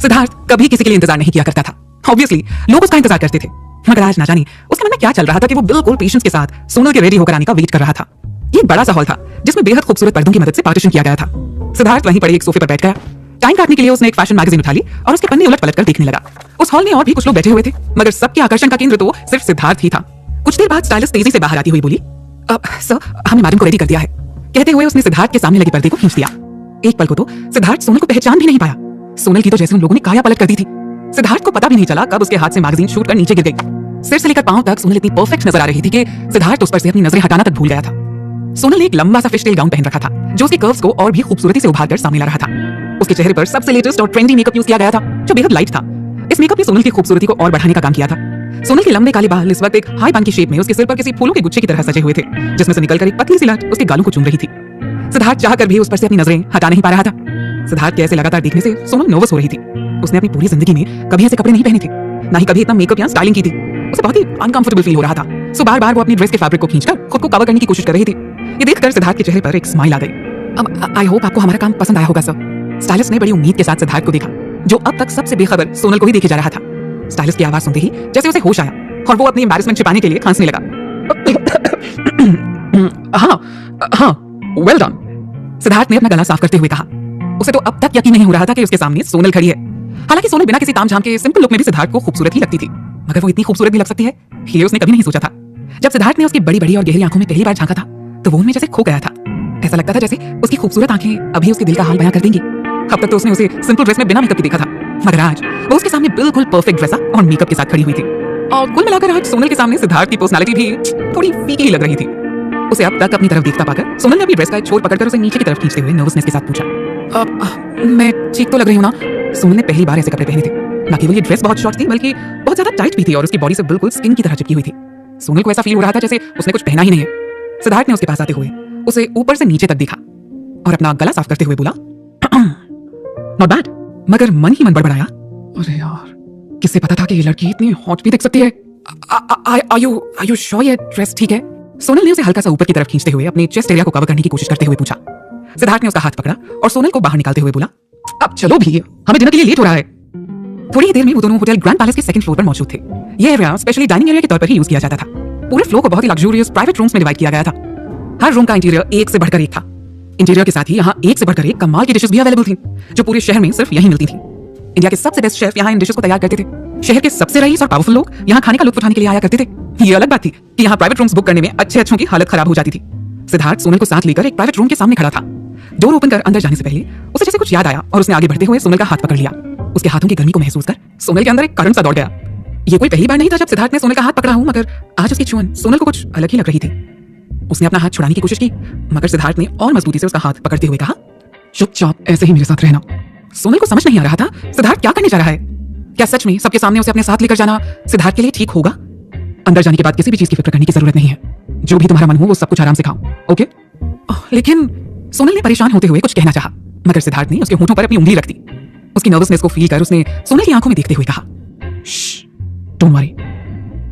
सिद्धार्थ कभी किसी के लिए इंतजार नहीं किया करता था। ऑब्वियसली लोग उसका इंतजार करते थे, मगर आज ना जाने उसके मन में क्या चल रहा था कि वो बिल्कुल पेशेंस के साथ सोनल के रेडी होकर आने का वेट कर रहा था। ये एक बड़ा सा हॉल था जिसमें बेहद खूबसूरत पर्दों की मदद से पार्टीशन किया गया था। सिद्धार्थ वहीं पड़े एक सोफे पर बैठ गया। टाइम काटने के लिए उसने एक फैशन मैगजीन उठा ली और उसके पन्ने उलट पलट कर देखने लगा। उस हॉल में और भी कुछ लोग बैठे हुए थे, मगर सबके आकर्षण का केंद्र तो सिर्फ सिद्धार्थ ही था। कुछ देर बाद स्टाइलिस्ट तेजी से बाहर आती हुई बोली, सर हमने मैडम को रेडी कर दिया है। कहते हुए उसने सिद्धार्थ के सामने लगे पर्दे को खींच दिया। एक पल को तो सिद्धार्थ सोनल को पहचान भी नहीं पाया। सोनल की तो जैसे उन लोगों ने काया पलट कर दी थी। सिद्धार्थ को पता भी नहीं चला कब उसके हाथ से मैगजीन छूट कर नीचे गिर गई। सिर से लेकर पांव तक सोनल इतनी परफेक्ट नजर आ रही थी कि सिद्धार्थ उस पर से अपनी नजरें हटाना तक भूल गया था। सोनल ने एक लंबा सा फिशटेल गाउन पहन रखा था जो उसके कर्व्स को और भी खूबसूरती से उभार कर सामने ला रहा था। उसके चेहरे पर सबसे लेटेस्ट और ट्रेंडी मेकअप यूज किया गया था जो बेहद लाइट था। इस मेकअप ने सोनल की खूबसूरती को और बढ़ाने का काम किया था। सोनल के लंबे काले बाल इस वक्त एक हाई बन की शेप में उसके सिर पर किसी फूलों के गुच्छे की तरह सजे हुए थे, जिसमें से निकलकर एक पतली सी लट उसके गालों को चूम रही थी। सिद्धार्थ चाहकर भी उस पर से अपनी नजरें हटा नहीं पा रहा था। सिद्धार्थ के ऐसे लगातार देखने से सोनल नर्वस हो रही थी। उसने अपनी पूरी जिंदगी में कभी ऐसे कपड़े नहीं पहने थे, ना ही कभी इतना मेकअप या स्टाइलिंग की थी। उसे बहुत ही अनकंफर्टेबल फील हो रहा था। सो बार-बार वो अपनी ड्रेस के फैब्रिक को खींचकर खुद को कवर करने की कोशिश कर रही थी। ये देखकर सिद्धार्थ के चेहरे पर एक स्माइल आ गई। अब आई होप आपको हमारा काम पसंद आया होगा सर। स्टाइलिस्ट ने बड़ी उम्मीद के साथ सिद्धार्थ को देखा, जो अब तक सबसे बेखबर सोनल को ही देखे जा रहा था। स्टाइलिस्ट की आवाज सुनते ही जैसे उसे होश आया और वो अपनी एम्बैरेसमेंट छिपाने के लिए खांसने लगा। हाँ, वेल डन। सिद्धार्थ ने अपना गला साफ करते हुए कहा। उसे तो अब तक यकीन नहीं हो रहा था कि उसके सामने सोनल खड़ी है। हालांकि सोनल बिना किसी तामझाम के सिंपल लुक में भी सिद्धार्थ को खूबसूरत ही लगती थी, मगर वो इतनी खूबसूरत भी लग सकती है ये उसने कभी नहीं सोचा था। जब सिद्धार्थ ने उसकी बड़ी-बड़ी और गहरी आंखों में पहली बार झांका था तो वो उनमें जैसे खो गया था। ऐसा लगता था जैसे उसकी खूबसूरत आंखें अभी उसके दिल का हाल बयां कर देंगी। अब तक तो उसने उसे सिंपल ड्रेस में बिना मेकअप के देखा था, मगर आज वो उसके सामने बिल्कुल परफेक्ट ड्रेस और मेकअप के साथ खड़ी हुई थी। और कुल मिलाकर आज सोनल के सामने सिद्धार्थ की पर्सनालिटी भी थोड़ी फीकी लग रही थी। उसे अब तक अपनी तरफ देखता पाकर सोनल ने अपनी ड्रेस का एक छोर पकड़कर उसे नीचे की तरफ खींचते हुए नर्वसनेस के साथ पूछा, मैं ठीक तो लग रही हूँ ना? सोनल ने पहली बार ऐसे कपड़े पहने थे। ना केवल ये ड्रेस बहुत शॉर्ट थी बल्कि बहुत ज्यादा टाइट भी थी और उसकी बॉडी से बिल्कुल स्किन की तरह चिपकी हुई थी। सोनल को ऐसा फील हो रहा था जैसे उसने कुछ पहना ही नहीं है। सिद्धार्थ ने उसके पास आते हुए उसे ऊपर से नीचे तक देखा और अपना गला साफ करते हुए बोला, नॉट बैड। मगर मन ही मन बड़बड़ाया, अरे यार, किससे पता था कि ये लड़की इतनी हॉट भी दिख सकती है? आर यू श्योर ये ड्रेस ठीक है? सोनल ने उसे हल्का सा ऊपर की तरफ खींचते हुए अपने चेस्ट एरिया को कवर करने की कोशिश करते हुए पूछा। सिद्धार्थ ने उसका हाथ पकड़ा और सोनल को बाहर निकालते हुए बोला, अब चलो भी, हमें डिनर के लिए लेट हो रहा है। थोड़ी ही देर में वो दोनों होटल ग्रैंड पैलेस के सेकंड फ्लोर पर मौजूद थे। ये एरिया स्पेशली डाइनिंग एरिया के तौर पर ही यूज किया जाता था। पूरे फ्लोर को बहुत ही लग्जूरियस प्राइवेट रूम्स में डिवाइड किया गया था। हर रूम का इंटीरियर एक से बढ़कर एक था। इंटीरियर के साथ ही यहाँ एक से बढ़कर एक कमाल की डिशेस भी अवेलेबल थी, जो पूरे शहर में सिर्फ यहीं मिलती थी। इंडिया के सबसे बेस्ट शेफ यहाँ इन डिशेस को तैयार करते थे। शहर के सबसे रईस और पावरफुल लोग यहाँ खाने का लुत्फ उठाने के लिए आया करते थे। ये अलग बात थी कि यहाँ प्राइवेट रूम्स बुक करने में अच्छों की हालत खराब हो जाती थी। सिद्धार्थ सोनल को साथ लेकर एक प्राइवेट रूम के सामने खड़ा था। डोर ओपन कर अंदर जाने से पहले उसे जैसे कुछ याद आया और उसने आगे बढ़ते हुए सोनल का हाथ पकड़ लिया। उसके हाथों की गर्मी को महसूस कर सोनल के अंदर एक करंट सा दौड़ गया। ये कोई पहली बार नहीं था जब सिद्धार्थ ने सोनल का हाथ पकड़ा हो, मगर आज उसकी छुअन सोनल को कुछ अलग ही लग रही थी। उसने अपना हाथ छुड़ाने की कोशिश की, मगर सिद्धार्थ ने और मजबूती से उसका हाथ पकड़ते हुए कहा, चुपचाप ऐसे ही मेरे साथ रहना। सोनल को समझ नहीं आ रहा था सिद्धार्थ क्या करने जा रहा है। क्या सच में सबके सामने उसे अपने साथ लेकर जाना सिद्धार्थ के लिए ठीक होगा? अंदर जाने के बाद किसी भी चीज की फिक्र करने की जरूरत नहीं है। जो भी तुम्हारा मन हो वो सब कुछ आराम से खाओ, ओके? लेकिन सोनल ने परेशान होते हुए कुछ कहना चाहा, मगर सिद्धार्थ ने उसके होठों पर अपनी उंगली रख दी। उसकी नर्वसनेस को फील कर उसने सोनल की आंखों में देखते हुए कहा, डोंट वरी,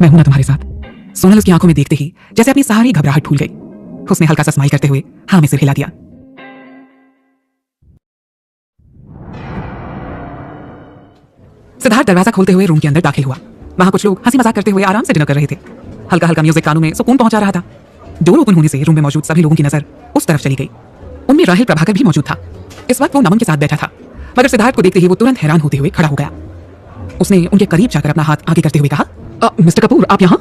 मैं हूं ना तुम्हारे साथ। सोनल उसकी आंखों में देखते ही जैसे अपनी सारी घबराहट भूल गई। उसने हल्का सा स्माइल करते हुए हाँ में सिर हिला दिया। सिद्धार्थ दरवाजा खोलते हुए रूम के अंदर दाखिल हुआ। वहां कुछ लोग हंसी मजाक करते हुए आराम से डिनर कर रहे थे। हल्का हल्का म्यूजिक कानों में सुकून पहुंचा रहा था। डोर ओपन होने से रूम में मौजूद सभी लोगों की नजर उस तरफ चली गई। उनमें राहिल प्रभाकर भी मौजूद था। इस वक्त वो नमन के साथ बैठा था, मगर सिद्धार्थ को देखते ही वो तुरंत हैरान होते हुए खड़ा हो गया। उसने उनके करीब जाकर अपना हाथ आगे करते हुए कहा, मिस्टर कपूर, आप यहाँ?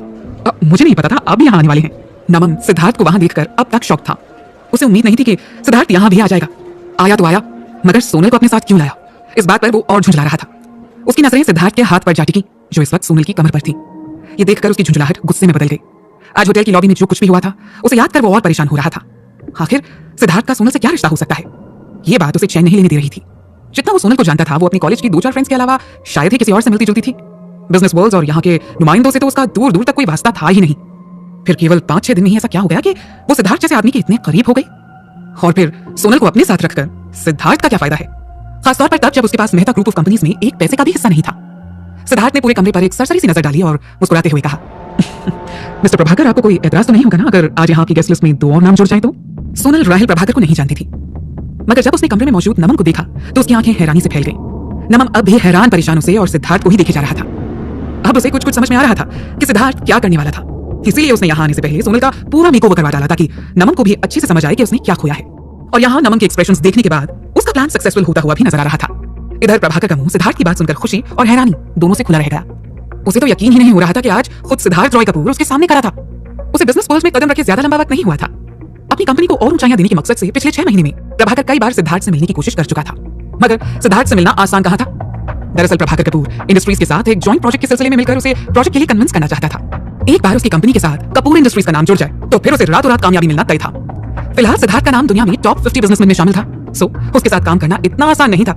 मुझे नहीं पता था आप भी यहाँ आने वाले हैं। नमन सिद्धार्थ को वहां देखकर अब तक शॉक था। उसे उम्मीद नहीं थी कि सिद्धार्थ यहाँ भी आ जाएगा। आया तो आया, मगर सोनल को अपने साथ क्यों लाया, इस बात पर वो और झुंझला रहा था। उसकी नजरें सिद्धार्थ के हाथ पर जा टिकी जो इस वक्त सोनल की कमर पर थी। ये देखकर उसकी झुंझलाहट गुस्से में बदल गई। आज होटल की लॉबी में जो कुछ भी हुआ था उसे याद कर वो और परेशान हो रहा था। आखिर सिद्धार्थ का सोनल से क्या रिश्ता हो सकता है? ये बात उसे चैन नहीं लेने दे रही थी। जितना वो सोनल को जानता था वो अपने कॉलेज की 2-4 फ्रेंड्स के अलावा शायद ही किसी और से मिलती जुलती थी। बिजनेस वर्ल्ड और यहाँ के नुमाइंदों से तो उसका दूर दूर तक कोई वास्ता था ही नहीं। फिर केवल 5-6 दिन में ही ऐसा क्या हो गया कि वो सिद्धार्थ जैसे आदमी के इतने करीब हो गई? और फिर सोनल को अपने साथ रखकर सिद्धार्थ का क्या फायदा है, खासतौर पर तब जब उसके पास मेहता ग्रुप ऑफ कंपनीज में एक पैसे का भी हिस्सा नहीं था। सिद्धार्थ ने पूरे कमरे पर एक सरसरी सी नजर डाली और मुस्कुराते हुए कहा, मिस्टर प्रभाकर, आपको कोई एतराज तो नहीं होगा ना अगर आज यहाँ की गेस्ट लिस्ट में 2 और नाम जुड़ जाए तो? सोनल राहिल प्रभाकर को नहीं जानती थी, मगर जब उसने कमरे में मौजूद नमन को देखा तो उसकी आंखें हैरानी से फैल गईं। नमम अब भी हैरान परेशान उसे और सिद्धार्थ को ही देखे जा रहा था। अब उसे कुछ कुछ समझ में आ रहा था कि सिद्धार्थ क्या करने वाला था। इसीलिए उसने यहाँ आने से पहले सोनल का पूरा मेकओवर करवा डाला ताकि नमन को भी अच्छे से समझ आए कि उसने क्या खोया है। और यहाँ नमन के एक्सप्रेशंस देखने के बाद उसका प्लान सक्सेसफुल होता हुआ भी नजर आ रहा था। इधर प्रभाकर का मुंह सिद्धार्थ की बात सुनकर खुशी और हैरानी दोनों से खुला रह गया। उसे तो यकीन ही नहीं हो रहा था कि आज खुद सिद्धार्थ रॉय कपूर उसके सामने खड़ा था। उसे बिजनेस वर्ल्ड में कदम रखे ज्यादा लंबा वक्त नहीं हुआ था। अपनी कंपनी को और ऊंचाइयां देने के मकसद से पिछले 6 महीने में प्रभाकर कई बार सिद्धार्थ से मिलने की कोशिश कर चुका था, मगर सिद्धार्थ से मिलना आसान कहां था। दरअसल प्रभाकर कपूर इंडस्ट्रीज के साथ एक जॉइंट प्रोजेक्ट के सिलसिले में मिलकर उसे प्रोजेक्ट के लिए कन्विंस करना चाहता था। एक बार उसकी कंपनी के साथ कपूर इंडस्ट्रीज का नाम जुड़ जाए तो फिर उसे रातों रात कामयाबी मिलना तय था। फिलहाल सिद्धार्थ का नाम दुनिया में टॉप 50 बिजनेसमैन में शामिल था, सो उसके साथ काम करना इतना आसान नहीं था।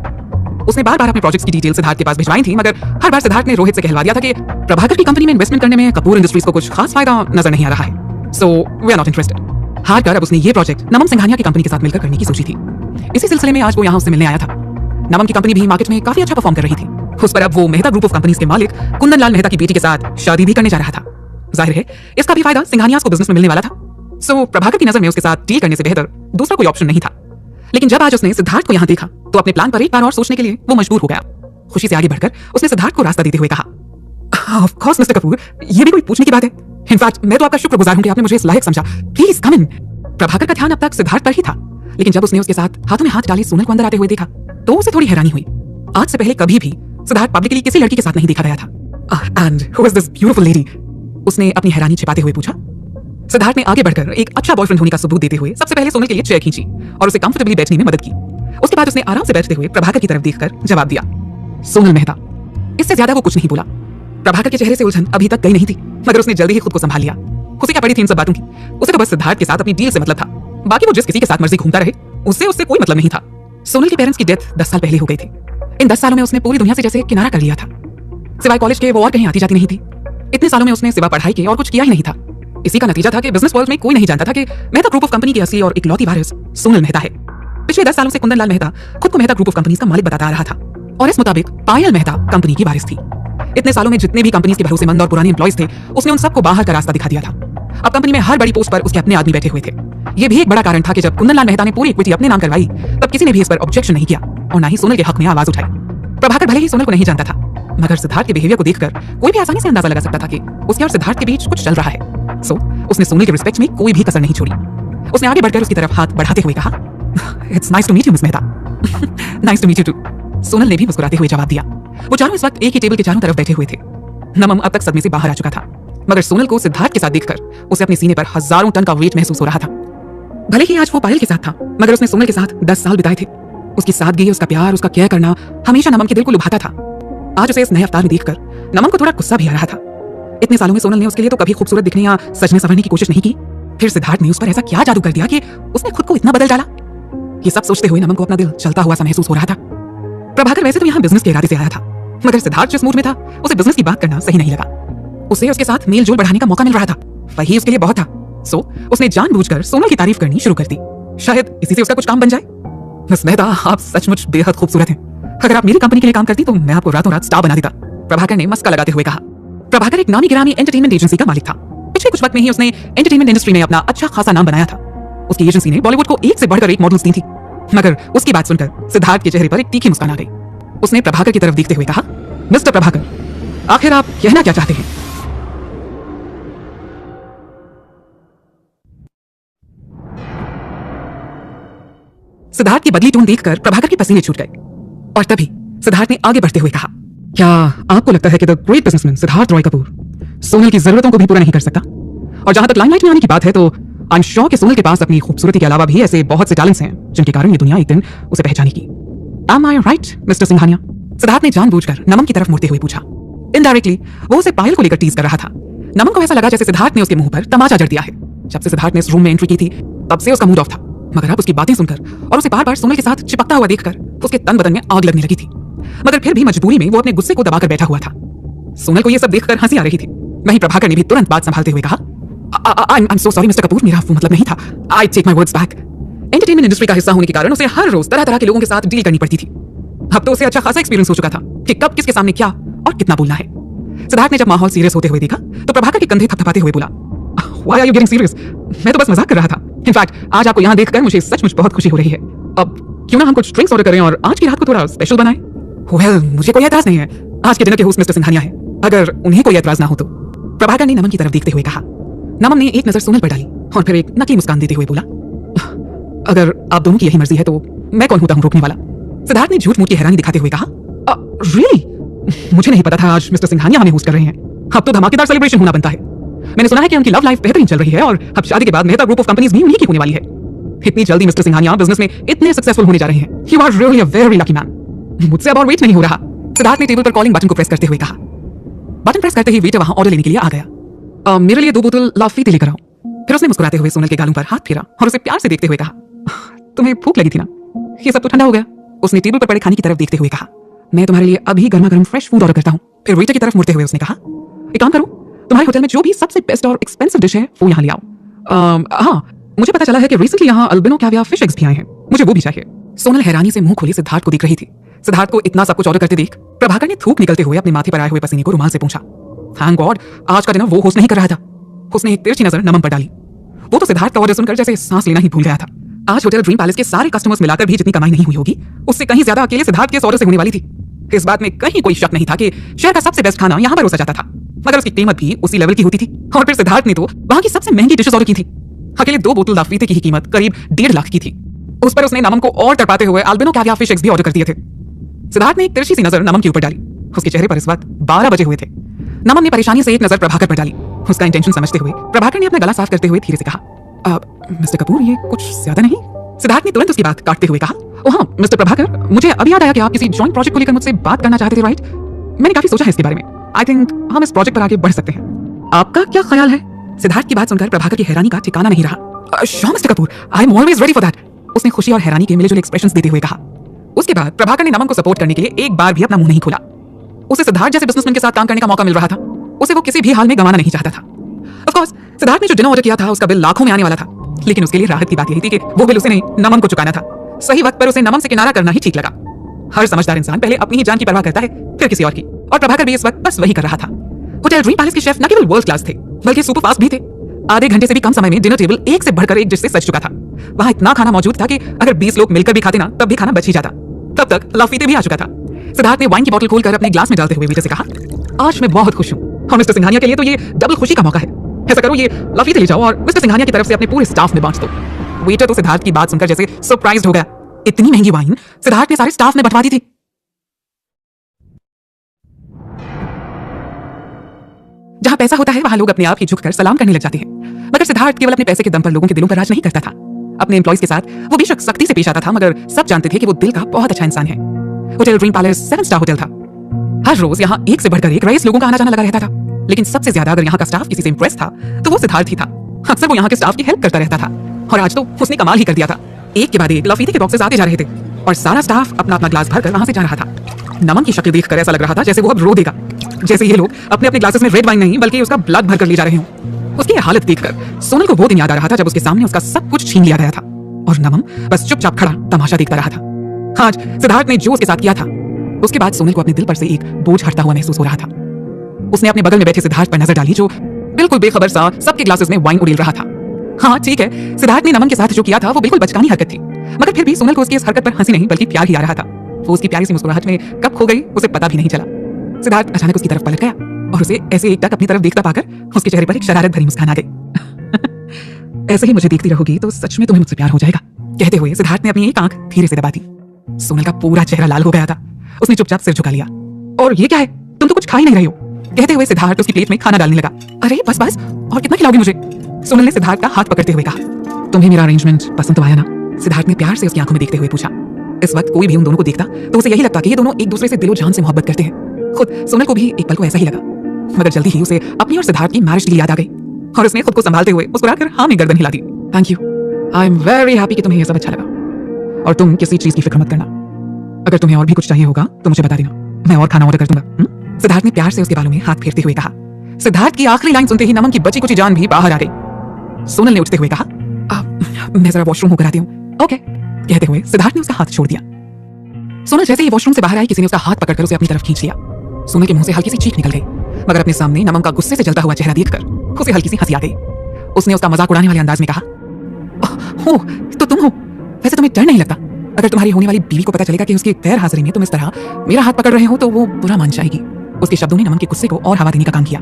उसने बार बार अपने प्रोजेक्ट्स की डिटेल सिद्धार्थ के पास भिजवाई थी, मगर हर बार सिद्धार्थ ने रोहित से कहलवा दिया था कि प्रभाकर की कंपनी में इन्वेस्टमेंट करने में कपूर इंडस्ट्रीज को कुछ खास फायदा नजर नहीं आ रहा है, so we are not interested. हार कर अब उसने ये प्रोजेक्ट नमन सिंघानिया की कंपनी के साथ मिलकर करने की सोची थी। इसी सिलसिले में आज वो यहाँ उससे मिलने आया था। नमन की कंपनी भी मार्केट में काफी अच्छा परफॉर्म कर रही थी। उस पर अब वो मेहता ग्रुप ऑफ कंपनीज के मालिक कुंदन लाल मेहता की बेटी के साथ शादी भी करने जा रहा था। जाहिर है इसका भी फायदा सिंघानियास को बिजनेस में मिलने वाला था, सो प्रभाकर की नजर में उसके साथ डील करने से बेहतर दूसरा कोई ऑप्शन नहीं था। लेकिन जब आज उसने सिद्धार्थ को यहाँ देखा तो अपने प्लान पर एक बार और सोचने के लिए वो मजबूर हो गया। खुशी से आगे बढ़कर उसने सिद्धार्थ को रास्ता देते हुए कहा, ऑफ कोर्स मिस्टर कपूर, ये भी कोई पूछने की बात है। इनफैक्ट मैं तो आपका शुक्रगुजार हूं कि आपने मुझे इस लायक समझा। प्लीज कम इन। प्रभाकर का ध्यान अब तक सिद्धार्थ पर ही था, लेकिन जब उसने उसके साथ हाथों में हाथ डाले सोनल को अंदर आते हुए देखा तो उसे थोड़ी हैरानी हुई। आज से पहले कभी भी सिद्धार्थ पब्लिकली किसी लड़की के साथ नहीं देखा गया था। And who is this beautiful lady? उसने अपनी हैरानी छिपाते हुए पूछा। सिद्धार्थ ने आगे बढ़कर एक अच्छा बॉयफ्रेंड होने का सबूत देते हुए सबसे पहले सोनल के लिए चेयर खींची और उसे कंफर्टेबली बैठने में मदद की। उसके बाद उसने आराम से बैठते हुए प्रभाकर की तरफ देखकर जवाब दिया, सोनल मेहता। इससे ज्यादा वो कुछ नहीं बोला। प्रभाकर के चेहरे से उलझन अभी तक गई नहीं थी, मगर उसने जल्दी ही खुद को संभाल लिया। उसे क्या पड़ी थी इन सब बातों की? उसे तो बस सिद्धार्थ के साथ अपनी डील से मतलब था। बाकी वो जिस किसी के साथ मर्जी घूमता रहे उससे कोई मतलब नहीं था। सोनल के पेरेंट्स की डेथ 10 साल पहले हो गई थी। इन 10 सालों में उसने पूरी दुनिया से जैसे किनारा कर लिया था। सिवाय कॉलेज के वो और कहीं आती जाती नहीं थी। इतने सालों में उसने सिवा पढ़ाई के और कुछ किया ही नहीं था। इसी का नतीजा था कि बिजनेस वर्ल्ड में कोई नहीं जानता था कि मेहता ग्रुप ऑफ कंपनी की असली और इकलौती वारिस सोनल मेहता है। पिछले 10 सालों से कुंदन लाल मेहता खुद को मेहता ग्रुप ऑफ कंपनीज का मालिक बताता आ रहा था और इस मुताबिक पायल मेहता कंपनी की वारिस थी। इतने सालों में जितने भी कंपनीज के भरोसेमंद और पुराने एम्प्लॉइज थे उसने उन सबको बाहर का रास्ता दिखा दिया था। अब कंपनी में हर बड़ी पोस्ट पर उसके अपने आदमी बैठे हुए थे। यह भी एक बड़ा कारण था कि जब कुंदन लाल मेहता ने पूरी इक्विटी अपने नाम करवाई तब किसी ने भी इस पर ऑब्जेक्शन नहीं किया और ना ही सोनल के हक में आवाज उठाई। प्रभाकर भले ही सोनल को नहीं जानता था, मगर सिद्धार्थ के बिहेवियर को देखकर कोई भी आसानी से अंदाजा लगा सकता था कि उसके और सिद्धार्थ के बीच कुछ चल रहा है। सो उसने सोनल के रिस्पेक्ट में कोई भी कसर नहीं छोड़ी। उसने आगे बढ़कर उसकी तरफ हाथ बढ़ाते हुए कहा, it's nice to meet you miss Mehta. Nice to meet you too. Sonal ने भी मुस्कुराते हुए जवाब दिया। वो चारों इस वक्त एक ही टेबल के चारों तरफ बैठे हुए थे। नमम अब तक सदमे से बाहर आ चुका था, मगर सोनल को सिद्धार्थ के साथ देखकर उसे अपने सीने पर हजारों टन का वेट महसूस हो रहा था। भले ही आज वो पायल के साथ था, मगर उसने सोनल के साथ 10 साल बिताए थे। उसकी सादगी, उसका प्यार, उसका केयर करना हमेशा नमम के दिल को लुभाता था। आज उसे इस नए अवतार में देखकर नमम को थोड़ा गुस्सा भी आ रहा था। इतने सालों में सोनल ने उसके लिए तो कभी खूबसूरत दिखने या सजने संवरने की कोशिश नहीं की, फिर सिद्धार्थ ने उस पर ऐसा क्या जादू कर दिया कि उसने खुद को इतना बदल डाला। ये सब सोचते हुए नमन को अपना दिल चलता हुआ सा महसूस हो रहा था। प्रभाकर वैसे तो यहाँ बिजनेस के इरादे से आया था, मगर सिद्धार्थ जिस मूड में था उसे बिजनेस की बात करना सही नहीं लगा। उसे उसके साथ मेल जोल बढ़ाने का मौका मिल रहा था, वही उसके लिए बहुत था। सो उसने जानबूझकर सोनल की तारीफ करनी शुरू कर दी। शायद इसी से उसका कुछ काम बन जाए। मिस मेहता, आप सचमुच बेहद खूबसूरत हैं। अगर आप मेरी कंपनी के लिए काम करती तो मैं आपको रातों रात स्टार बना देता, प्रभाकर ने मस्का लगाते हुए कहा। प्रभाकर एक नामी गिरामी एंटरटेनमेंट एजेंसी का मालिक था। पिछले कुछ वक्त में ही उसने एंटरटेनमेंट इंडस्ट्री में अपना अच्छा खासा नाम बनाया था। उसकी एजेंसी ने बॉलीवुड को एक से बढ़कर एक मॉडल्स दी थी, मगर उसकी बात सुनकर सिद्धार्थ के चेहरे पर एक तीखी मुस्कान आ गई। उसने प्रभाकर की तरफ देखते हुए कहा, मिस्टर प्रभाकर, आखिर आप कहना क्या चाहते हैं? सिद्धार्थ की बदली टोन देखकर प्रभाकर के पसीने छूट गए और तभी सिद्धार्थ ने आगे बढ़ते हुए कहा, क्या आपको लगता है कि the great businessman Siddharth Roy Kapoor Sonal की जरूरतों को भी पूरा नहीं कर सकता? और जहां तक लाइमलाइट में आने की बात है तो आई एम श्योर कि सोनल के पास अपनी खूबसूरती के अलावा भी ऐसे बहुत से टैलेंट्स हैं जिनके कारण ये दुनिया एक दिन उसे पहचानेगी। एम आई राइट मिस्टर सिंघानिया? सिद्धार्थ ने जानबूझकर नमन की तरफ मुड़ते हुए पूछा। इनडायरेक्टली वो उसे पायल को लेकर टीज कर रहा था। नमन को ऐसा लगा जैसे सिद्धार्थ ने उसके मुंह पर तमाचा जड़ दिया है। जब से सिद्धार्थ ने इस रूम में एंट्री की थी तब से उसका मूड ऑफ था, मगर अब उसकी बातें सुनकर और उसे बार बार सोनल के साथ चिपकता हुआ देखकर उसके तन बदन में आग लगने लगी थी। मगर फिर भी मजबूरी में वो अपने गुस्से को दबाकर बैठा हुआ था। सोनल को ये सब देखकर हंसी आ रही थी। वहीं प्रभाकर ने भी तुरंत बात संभालते हुए कहा, I'm so sorry mister Kapoor, मेरा वो मतलब नहीं था। I take my words back। Entertainment industry का हिस्सा होने के कारण उसे हर रोज तरह तरह के लोगों के साथ डील करनी पड़ती थी। अब तो उसे अच्छा खासा एक्सपीरियंस हो चुका था कि कब किसके सामने क्या और कितना बोलना है। सिद्धार्थ ने जब माहौल सीरियस होते हुए देखा तो प्रभाकर के कंधे थपथपाते हुए बोला, Why are you getting serious? मैं तो बस मजाक कर रहा था। इनफैक्ट आज आपको यहाँ देखकर मुझे सचमुच बहुत खुशी हो रही है। अब क्यों ना हम कुछ ड्रिंक्स ऑर्डर करें और आज की रात को थोड़ा स्पेशल बनाएं? मुझे कोई एतराज नहीं है। आज के डिनर के होस्ट मिस्टर सिंघानिया है, अगर उन्हें कोई एतराज ना हो तो। प्रभाकर ने नमन की तरफ देखते हुए कहा। नमन ने एक नजर सोनल पर डाली और फिर एक नकली मुस्कान देते हुए बोला, अगर आप दोनों की यही मर्जी है तो मैं कौन होता हूं रोकने वाला। सिद्धार्थ ने झूठ मूठ की हैरानी दिखाते हुए कहा, रियली? मुझे नहीं पता था आज मिस्टर सिंघानिया हमें होस्ट कर रहे हैं। अब तो धमाकेदार सेलिब्रेशन होना बनता है। मैंने सुना है कि उनकी लव लाइफ बेहतरीन चल रही है और अब शादी के बाद मेहता ग्रुप ऑफ कंपनीज भी उन्हीं की होने वाली है। इतनी जल्दी मिस्टर सिंघानिया बिजनेस में इतने सक्सेसफुल होने जा रहे हैं। You are really a very lucky man. मुझसे अब और वेट नहीं हो रहा। सिद्धार्थ ने टेबल पर कॉलिंग बटन को प्रेस करते हुए कहा। बटन प्रेस करते ही वेटर वहां ऑर्डर लेने के लिए आ गया। मेरे लिए 2 बोतल लाफी लेकर आओ। फिर उसने मुस्कुराते हुए सोनल के गालों पर हाथ फेरा और उसे प्यार से देखते हुए कहा, तुम्हें भूख लगी थी ना? ये सब तो ठंडा हो गया। उसने टेबल पर पड़े खाने की तरफ देखते हुए कहा, मैं तुम्हारे लिए अभी गर्मा गर्म फ्रेश फूड ऑर्डर करता हूँ। फिर वेटर की तरफ मुड़ते हुए उसने कहा, एक काम करो, तुम्हारे होटल में जो भी सबसे बेस्ट और एक्सपेंसिव डिश है वो यहाँ ले आओ। हाँ, मुझे पता चला है कि रिसेंटली यहाँ अल्बिनो कैवियर फिश एग्स भी आए हैं, मुझे वो भी चाहिए। सोनल हैरानी से मुंह खोले सिद्धार्थ को देख रही थी। सिद्धार्थ को इतना सब कुछ ऑर्डर करते देख प्रभाकर ने थूक निकलते हुए अपने माथे पर आए हुए पसीने को रुमाल से पूछा। थैंक गॉड आज का डिनर वो होस्ट नहीं कर रहा था। उसने एक तिरछी नजर नमन पर डाली। वो तो सिद्धार्थ का ऑर्डर सुनकर जैसे सांस लेना ही भूल गया था। आज होटल ड्रीम पैलेस के सारे कस्टमर्स मिलाकर भी जितनी कमाई नहीं हुई होगी, उससे कहीं ज्यादा अकेले सिद्धार्थ के ऑर्डर से होने वाली थी। इस बात में कहीं कोई शक नहीं था कि शहर का सबसे बेस्ट खाना यहाँ पर रोसा जाता था, मगर उसकी कीमत भी उसी लेवल की होती थी। और फिर सिद्धार्थ ने तो वहां की सबसे महंगी डिशेस ऑर्डर की थी। अकेले 2 बोतल लाफीते की ही कीमत करीब 1.5 लाख की थी। उस पर उसने नमन को और तड़पाते हुए अल्बिनो कैवियर फिश एग्स भी ऑर्डर कर दिए थे। सिद्धार्थ ने एक तिरछी सी नजर नमन के ऊपर डाली। उसके चेहरे पर इस वक्त 12 बजे हुए थे। नमन ने परेशानी से एक नजर प्रभाकर पर डाली। उसका इंटेंशन समझते हुए प्रभाकर ने अपना गला साफ करते हुए धीरे से कहा, मिस्टर कपूर ये कुछ ज्यादा नहीं? सिद्धार्थ ने तुरंत उसकी बात काटते हुए कहा, हाँ मिस्टर प्रभाकर, मुझे अभी याद आया कि आप किसी जॉइंट प्रोजेक्ट को लेकर मुझसे बात करना चाहते थे, राइट? मैंने काफी सोचा है इसके बारे में। आई थिंक हम इस प्रोजेक्ट पर आगे बढ़ सकते हैं। आपका क्या ख्याल है? सिद्धार्थ की बात सुनकर प्रभाकर की हैरानी का ठिकाना नहीं रहा। Sure mister Kapoor, I am always ready for that. उसने खुशी और हैरानी के मिलेजुले एक्सप्रेशंस देते हुए कहा। उसके बाद प्रभाकर ने नमन को सपोर्ट करने के लिए एक बार भी अपना मुंह नहीं खोला। उसे सिद्धार्थ जैसे बिजनेसमैन के साथ काम करने का मौका मिल रहा था, उसे वो किसी भी हाल में गंवाना नहीं चाहता था। ऑफ कोर्स सिद्धार्थ ने जो डिनर ऑर्डर किया था उसका बिल लाखों में आने वाला था, लेकिन उसके लिए राहत की बात यही थी कि वो बिल उसे नहीं नमन को चुकाना था। सही वक्त पर उसे नमन से किनारा करना ही ठीक लगा। हर समझदार इंसान पहले अपनी ही जान की परवाह करता है, फिर किसी और की, और प्रभाकर भी इस वक्त बस वही कर रहा था। होटल ड्रीम पैलेस के शेफ न केवल वर्ल्ड क्लास थे बल्कि सुपर फास्ट भी थे। आधे घंटे से भी कम समय में डिनर टेबल एक से बढ़कर एक डिश से सज चुका था। वहां इतना खाना मौजूद था कि अगर 20 लोग मिलकर भी खाते ना तब भी खाना बच ही जाता। तब तक लाफीते भी आ चुका था। सिद्धार्थ ने वाइन की बोतल खोलकर अपने ग्लास में डालते हुए वेटर से कहा, आज मैं बहुत खुश हूं और मिस्टर सिंघानिया के लिए तो ये डबल खुशी का मौका है। ऐसा करो, ये लाफीते ले जाओ और मिस्टर सिंघानिया की तरफ से अपने पूरे स्टाफ में बांट दो। वेटर तो सिद्धार्थ की बात सुनकर जैसे सरप्राइज्ड हो गया। इतनी महंगी वाइन सिद्धार्थ ने सारे स्टाफ में बंटवा दी थी। जहां पैसा होता है वहां लोग अपने आप ही झुककर सलाम करने लग जाते हैं, मगर सिद्धार्थ केवल अपने पैसे के दम पर लोगों के दिलों पर राज नहीं करता था। अपने एम्प्लॉइज के साथ वो बेशक सख्ती से पेश आता था, मगर सब जानते थे कि वो दिल का बहुत अच्छा इंसान है। Hotel dream palace 7 star hotel था। हर रोज यहाँ एक से बढ़कर एक रईस लोगों का आना जाना लगा रहता था, लेकिन सबसे ज्यादा अगर यहाँ का स्टाफ किसी से इंप्रेस था तो वो सिद्धार्थ ही था। अक्सर वो यहाँ के स्टाफ की हेल्प करता रहता था, और आज तो उसने कमाल ही कर दिया था। एक के बाद एक लफीते के बॉक्सेस आते जा रहे थे और सारा स्टाफ अपना अपना ग्लास भरकर वहां से जा रहा था। नमन की शक्ल देखकर ऐसा लग रहा था जैसे वो अब रो देगा, जैसे ये लोग अपने अपने ग्लासेस में रेड वाइन नहीं बल्कि उसका ब्लड भरकर ले जा रहे हों। उसकी हालत देखकर सोनल को वो दिन याद आ रहा था जब उसके सामने उसका सब कुछ छीन लिया गया था और नमन बस चुपचाप खड़ा तमाशा देखता रहा था। आज सिद्धार्थ ने जो उसके साथ किया था, उसके बाद सोनल को अपने दिल पर से एक बोझ हटता हुआ महसूस हो रहा था। उसने अपने बगल में बैठे सिद्धार्थ पर नजर डाली जो बिल्कुल बेखबर सा सबके ग्लासेस में वाइन उड़ेल रहा था। हाँ ठीक है, सिद्धार्थ ने नमन के साथ जो किया था वो बिल्कुल बचकानी हरकत थी, मगर फिर भी सोनल को उसकी इस हरकत पर हंसी नहीं बल्कि प्यार ही आ रहा था। वो उसकी प्यारी सी मुस्कुराहट में कब खो गई उसे पता भी नहीं चला। सिद्धार्थ अचानक उसकी तरफ पलट गया और उसे ऐसे एकटक अपनी तरफ देखता पाकर उसके चेहरे पर एक शरारत भरी मुस्कान आ गई। ऐसे ही मुझे देखती रहोगी तो सच में तुम्हें मुझसे प्यार हो जाएगा, कहते हुए सिद्धार्थ ने अपनी एक आंख धीरे से दबा दी। सोनल का पूरा चेहरा लाल हो गया था। उसने चुपचाप सिर झुका लिया। और ये क्या है, तुम तो कुछ खा ही नहीं रही हो, कहते हुए सिद्धार्थ उसकी प्लेट में खाना डालने लगा। अरे बस बस, और कितना खिलाओगी मुझे? सोनल ने सिद्धार्थ का हाथ पकड़ते हुए कहा। तुम्हें मेरा अरेंजमेंट पसंद तो आया ना? सिद्धार्थ ने प्यार से उसकी आंखों में देखते हुए पूछा। इस वक्त कोई भी उन दोनों को देखता तो उसे यही लगता कि ये दोनों एक दूसरे से दिलो जान से मोहब्बत करते हैं। खुद सोनल को भी एक पल को ऐसा ही लगा, मगर जल्दी ही उसे अपनी और सिद्धार्थ की मैरिज की याद आ गई और उसने खुद को संभालते हुए मुस्कुराकर हाँ में गर्दन हिला दी। Thank you, I am very happy कि तुम्हें यह सब अच्छा लगा, और तुम किसी चीज की फिक्र मत करना। अगर तुम्हें और भी कुछ चाहिए होगा तो मुझे बता देना, मैं और खाना ऑर्डर कर दूंगा। सिद्धार्थ ने प्यार से उसके बालों में हाथ फेरते हुए कहा। सिद्धार्थ की आखिरी लाइन सुनते ही नमन की बची कुची जान भी बाहर आ गई। सोनल ने उठते हुए कहा, मैं जरा वॉशरूम होकर आती हूँ। ओके, कहते हुए सिद्धार्थ ने उसका हाथ छोड़ दिया। सोनल जैसे ही वॉशरूम से बाहर आई, किसी ने उसका हाथ पकड़कर उसे अपनी तरफ खींच लिया। सोनल के मुंह से हल्की सी चीख निकल गई, मगर अपने सामने नमन का गुस्से से जलता हुआ चेहरा देखकर उसे हल्की सी हंसी आ गई। उसने उसका मजाक उड़ाने वाले अंदाज में कहा, ओह तो तुम हो? वैसे तुम्हें डर नहीं लगता? अगर तुम्हारी होने वाली बीवी को पता चलेगा कि उसकी गैर हाजिरी में तुम इस तरह मेरा हाथ पकड़ रहे हो तो वो बुरा मान जाएगी। उसके शब्दों ने नमन के गुस्से को और हवा देने का काम किया।